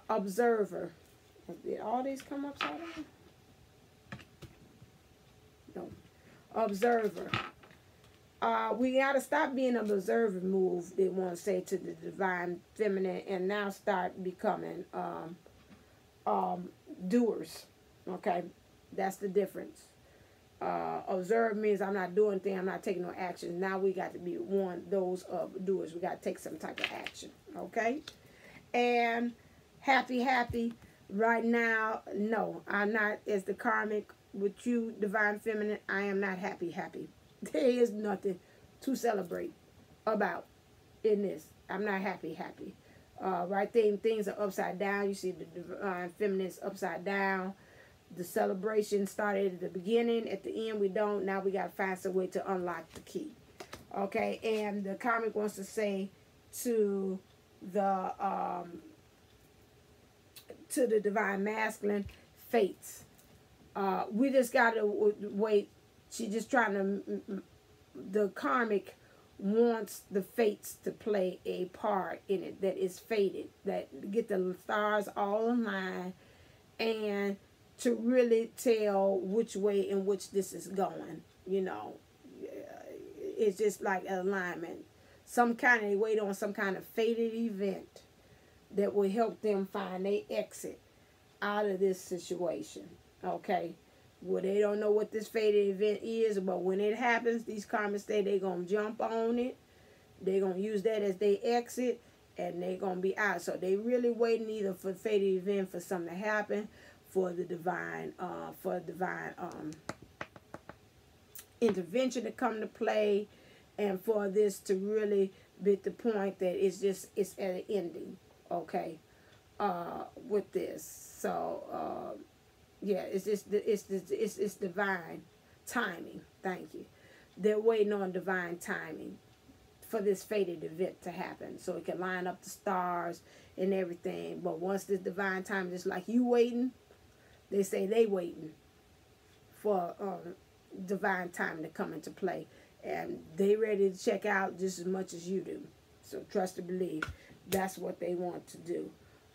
Observer. Did all these come upside down? No. Observer. We got to stop being an observer move, they want to say to the divine feminine, and now start becoming doers. Okay, that's the difference. Observe means I'm not doing things, I'm not taking no action. Now we got to be those of doers. We got to take some type of action. Okay, and happy right now. No, I'm not. As the karmic with you, divine feminine, I am not happy. There is nothing to celebrate about in this. I'm not happy. Right thing, things are upside down. You see the divine feminine is upside down. The celebration started at the beginning. At the end, we don't. Now we got to find some way to unlock the key. Okay, and the karmic wants to say to the divine masculine, fates. We just got to wait. She's just trying to, the karmic wants the fates to play a part in it that is fated, that get the stars all aligned, and to really tell which way in which this is going. You know, it's just like an alignment. They wait on some kind of fated event that will help them find their exit out of this situation. Okay. Well, they don't know what this fated event is, but when it happens, these karmics say they're going to jump on it. They're going to use that as their exit, and they're going to be out. So they really waiting either for the fated event for something to happen, for the divine intervention to come to play, and for this to really be at the point that it's at an ending. Okay, with this. So. Yeah, it's divine timing. Thank you. They're waiting on divine timing for this fated event to happen, so it can line up the stars and everything. But once this divine timing, just like you waiting, they say they waiting for divine timing to come into play, and they ready to check out just as much as you do. So trust and believe. That's what they want to do.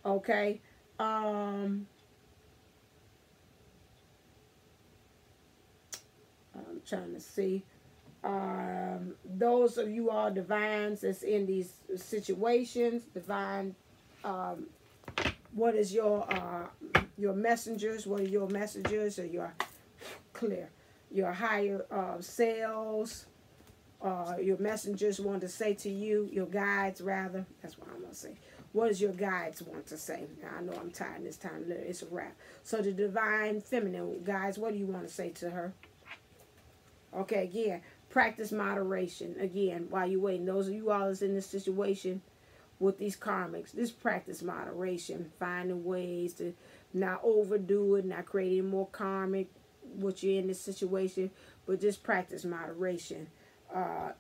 Okay. I'm trying to see. Those of you all divines that's in these situations, divine, what is your messengers? What are your messengers or your your higher selves? Your messengers want to say to you, your guides rather. That's what I'm going to say. What does your guides want to say? Now, I know I'm tired this time. It's a wrap. So the divine feminine guides, what do you want to say to her? Okay, again, practice moderation. Again, while you're waiting, those of you all that's in this situation with these karmics, just practice moderation, finding ways to not overdo it, not creating more karmic what you're in this situation, but just practice moderation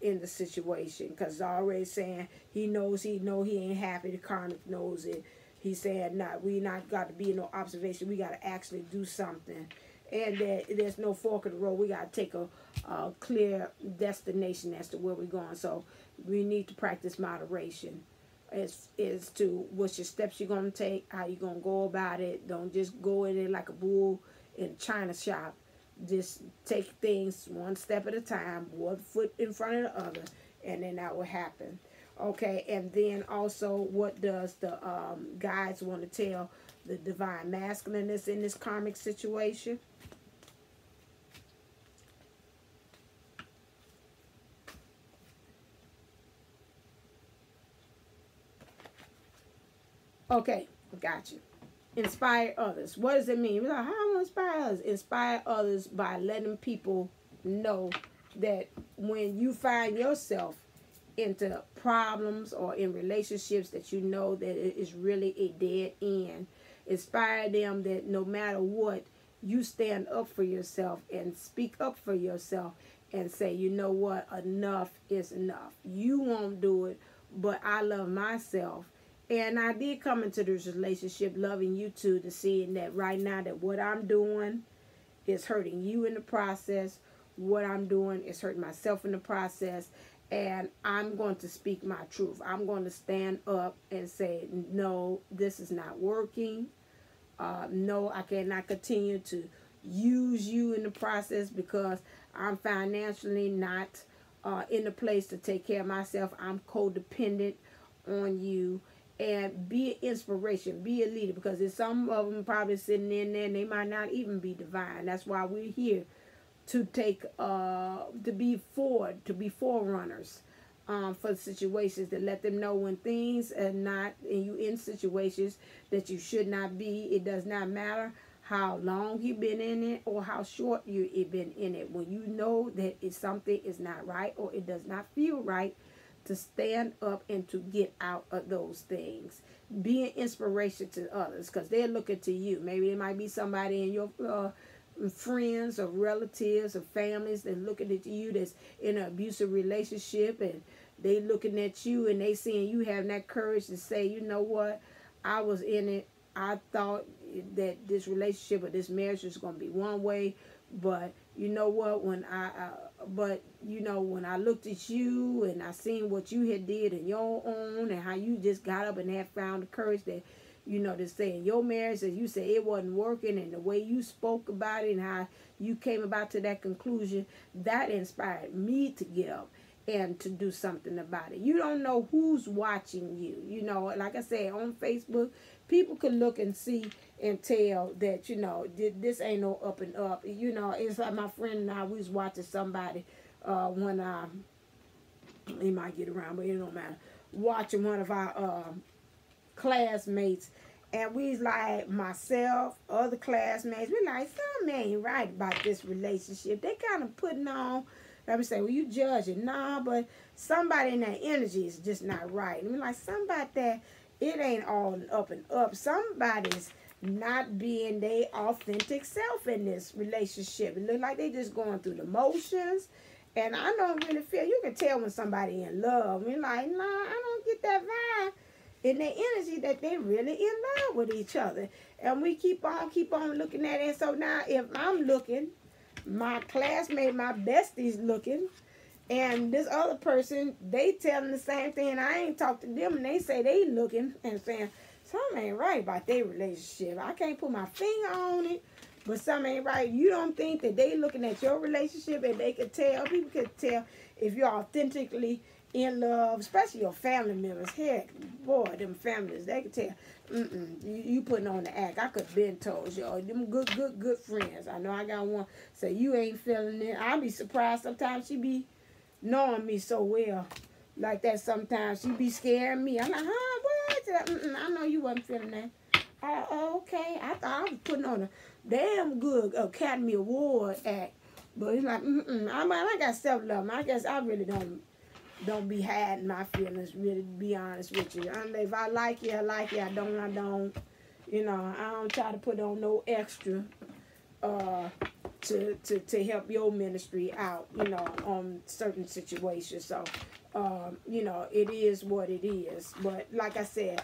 in the situation, because it's already saying he ain't happy. The karmic knows it. He's saying, we not got to be in no observation. We got to actually do something. And that there's no fork in the road. We got to take a clear destination as to where we're going. So we need to practice moderation as to what your steps you're going to take, how you're going to go about it. Don't just go in there like a bull in a china shop. Just take things one step at a time, one foot in front of the other, and then that will happen. Okay, and then also, what does the guides want to tell the divine masculine that's in this karmic situation? Okay, got you. Inspire others. What does it mean? Like, how do I inspire others? Inspire others by letting people know that when you find yourself into problems or in relationships that you know that it is really a dead end, inspire them that no matter what, you stand up for yourself and speak up for yourself and say, you know what, enough is enough. You won't do it, but I love myself. And I did come into this relationship loving you too, to seeing that right now that what I'm doing is hurting you in the process. What I'm doing is hurting myself in the process. And I'm going to speak my truth. I'm going to stand up and say, no, this is not working. No, I cannot continue to use you in the process because I'm financially not in a place to take care of myself. I'm codependent on you. And be an inspiration, be a leader, because there's some of them probably sitting in there and they might not even be divine. That's why we're here to take to be forerunners for situations, to let them know when things are not, and you in situations that you should not be. It does not matter how long you've been in it or how short you've been in it. When you know that something is not right or it does not feel right, to stand up and to get out of those things. Be an inspiration to others because they're looking to you. Maybe it might be somebody in your friends or relatives or families that looking at you that's in an abusive relationship, and they looking at you and they seeing you having that courage to say, you know what, I was in it. I thought that this relationship or this marriage was going to be one way, but you know what, when I looked at you and I seen what you had did in your own and how you just got up and had found the courage that, to say in your marriage that you said it wasn't working, and the way you spoke about it and how you came about to that conclusion, that inspired me to get up and to do something about it. You don't know who's watching you. Like I said, on Facebook, people can look and see and tell that, this ain't no up and up. It's like my friend and I, we was watching somebody when he might get around, but it don't matter. Watching one of our classmates, and we like, myself, other classmates, we like, something ain't right about this relationship. They kind of putting on, let me say, well, you judging. Nah, but somebody in that energy is just not right. And we like, somebody that it ain't all up and up. Somebody's not being their authentic self in this relationship. It look like they just going through the motions. And I don't really feel, you can tell when somebody in love. We're like, nah, I don't get that vibe in their energy that they really in love with each other. And we keep on looking at it. So now if I'm looking, my classmate, my bestie's looking, and this other person, they telling the same thing, and I ain't talked to them, and they say they looking and saying, something ain't right about their relationship. I can't put my finger on it, but something ain't right. You don't think that they looking at your relationship and they could tell, people could tell if you're authentically in love, especially your family members. Heck, boy, them families, they could tell, you putting on the act. I could have been told you, them good friends. I know I got one, so you ain't feeling it. I'll be surprised sometimes she be knowing me so well like that. Sometimes she be scaring me. I'm like, what? I know you wasn't feeling that. Okay. I thought I was putting on a damn good Academy Award act. But it's like, I got self-love. I guess I really don't be hiding my feelings, really, to be honest with you. If I like you, I like you. I don't. I don't try to put on no extra to help your ministry out, on certain situations. So, it is what it is. But like I said,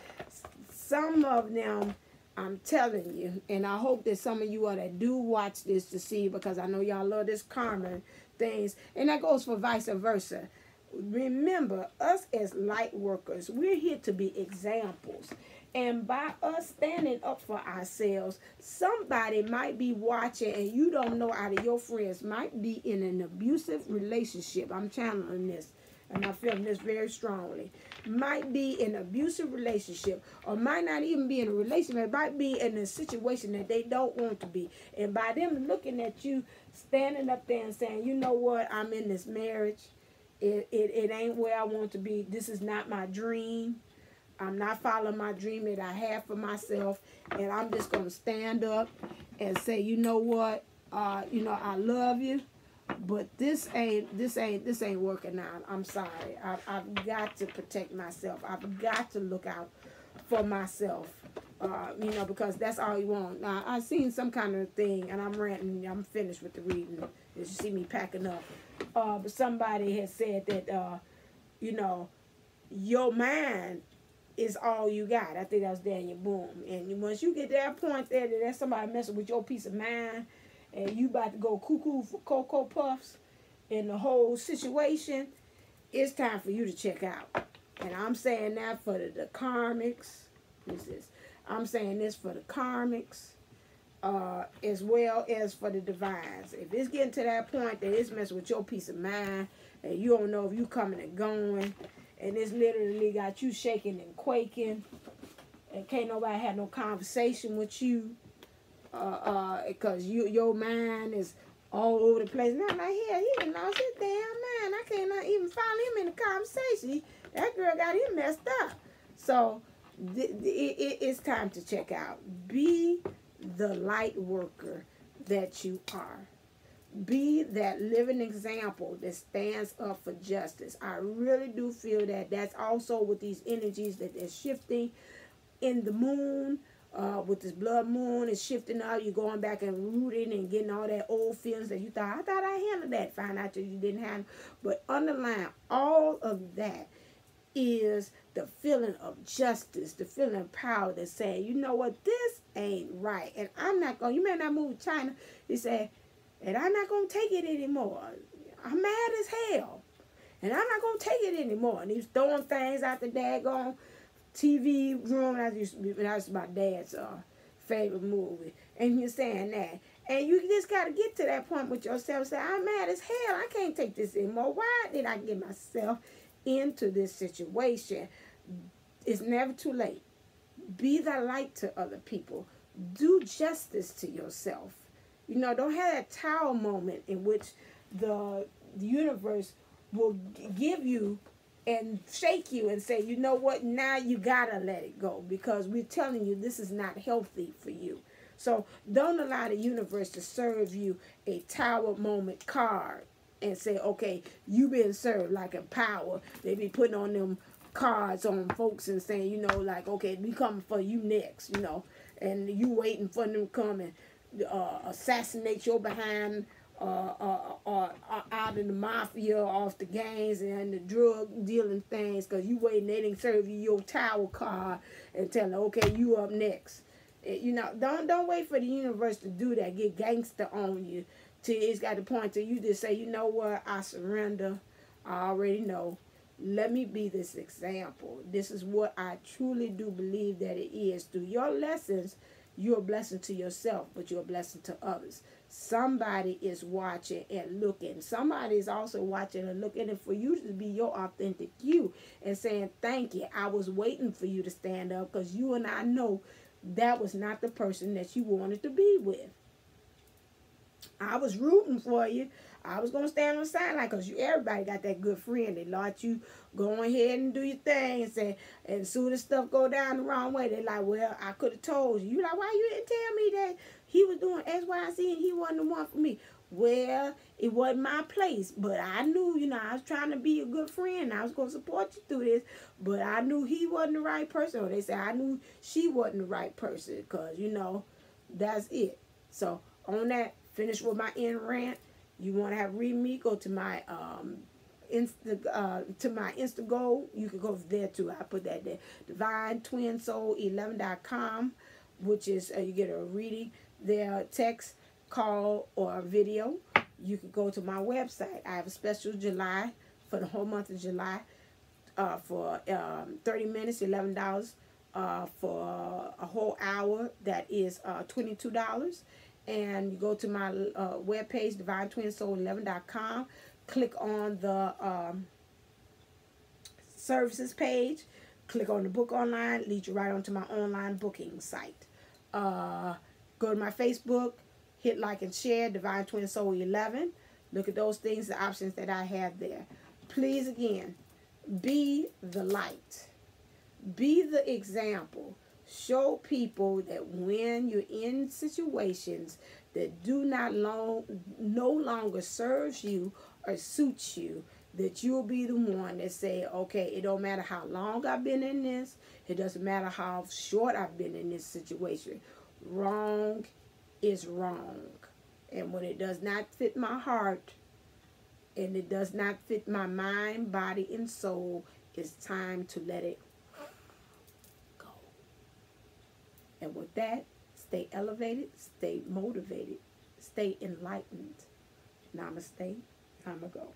some of them, I'm telling you, and I hope that some of you all that do watch this to see, because I know y'all love this karma things, and that goes for vice versa. Remember, us as light workers, we're here to be examples. And by us standing up for ourselves, somebody might be watching, and you don't know, out of your friends might be in an abusive relationship. I'm channeling this, and I feel this very strongly. Might be in an abusive relationship, or might not even be in a relationship. It might be in a situation that they don't want to be. And by them looking at you, standing up there and saying, you know what, I'm in this marriage. It ain't where I want to be. This is not my dream. I'm not following my dream that I have for myself, and I'm just gonna stand up and say, you know what, I love you, but this ain't working out. I'm sorry. I've got to protect myself. I've got to look out for myself. Because that's all you want. Now, I seen some kind of thing, and I'm ranting. I'm finished with the reading. You see me packing up. But somebody has said that, your mind is all you got. I think that was Daniel Boone. And once you get to that point there, that there's somebody messing with your peace of mind, and you about to go cuckoo for Cocoa Puffs in the whole situation, it's time for you to check out. And I'm saying that for the Karmics. I'm saying this for the Karmics, as well as for the Divines. If it's getting to that point that it's messing with your peace of mind, and you don't know if you coming and going, and it's literally got you shaking and quaking, and can't nobody have no conversation with you, because your mind is all over the place. Now, like, here, he done lost his damn mind. I can't not even follow him in the conversation. That girl got him messed up. So, it's time to check out. Be the light worker that you are. Be that living example that stands up for justice. I really do feel that that's also with these energies that they're shifting in the moon. With this blood moon, it's shifting up. You're going back and rooting and getting all that old feelings that you thought, I thought I handled that. Find out that you didn't handle. But underlying all of that is the feeling of justice, the feeling of power that's saying, you know what, this ain't right. And I'm not going, you may not move to China. He said, and I'm not going to take it anymore. I'm mad as hell. And I'm not going to take it anymore. And he's throwing things out the daggone TV room. That's my dad's favorite movie. And you're saying that. And you just got to get to that point with yourself and say, I'm mad as hell. I can't take this anymore. Why did I get myself into this situation? It's never too late. Be the light to other people. Do justice to yourself. Don't have that tower moment in which the universe will give you and shake you and say, you know what, now you gotta let it go, because we're telling you this is not healthy for you. So don't allow the universe to serve you a tower moment card and say, okay, you been served, like in Power. They be putting on them cards on folks and saying, like, okay, we coming for you next, and you waiting for them to come and assassinate your behind, or out in the mafia, off the gangs and the drug dealing things, because you waiting, they didn't serve you your tower card and tell them, okay, you up next. Don't wait for the universe to do that, get gangster on you, till it's got the point till you just say, you know what, I surrender. I already know. Let me be this example. This is what I truly do believe that it is. Through your lessons, you're a blessing to yourself, but you're a blessing to others. Somebody is watching and looking. Somebody is also watching and looking, and for you to be your authentic you and saying, thank you. I was waiting for you to stand up, because you and I know that was not the person that you wanted to be with. I was rooting for you. I was going to stand on the sideline, because everybody got that good friend that let you go ahead and do your thing and say, and as soon as stuff go down the wrong way, they like, well, I could have told you. You like, why you didn't tell me that he was doing X, Y, and Z and he wasn't the one for me? Well, it wasn't my place, but I knew, I was trying to be a good friend. I was going to support you through this, but I knew he wasn't the right person. Or they say, I knew she wasn't the right person, because, that's it. So, on that, finish with my end rant. You want to read me, go to my Instantgo. You can go there too. I put that there. DivineTwinSoul11.com, which is you get a reading there, text, call, or video. You can go to my website. I have a special July for the whole month of July for 30 minutes, $11. For a whole hour, that is $22. And you go to my webpage, DivineTwinSoul11.com. Click on the services page. Click on the book online. Lead you right onto my online booking site. Go to my Facebook. Hit like and share, DivineTwinSoul11. Look at those things, the options that I have there. Please, again, be the light. Be the example. Show people that when you're in situations that do not no longer serves you or suits you, that you'll be the one that say, okay, it don't matter how long I've been in this. It doesn't matter how short I've been in this situation. Wrong is wrong. And when it does not fit my heart and it does not fit my mind, body, and soul, it's time to let it go. And with that, stay elevated, stay motivated, stay enlightened. Namaste. Time to go.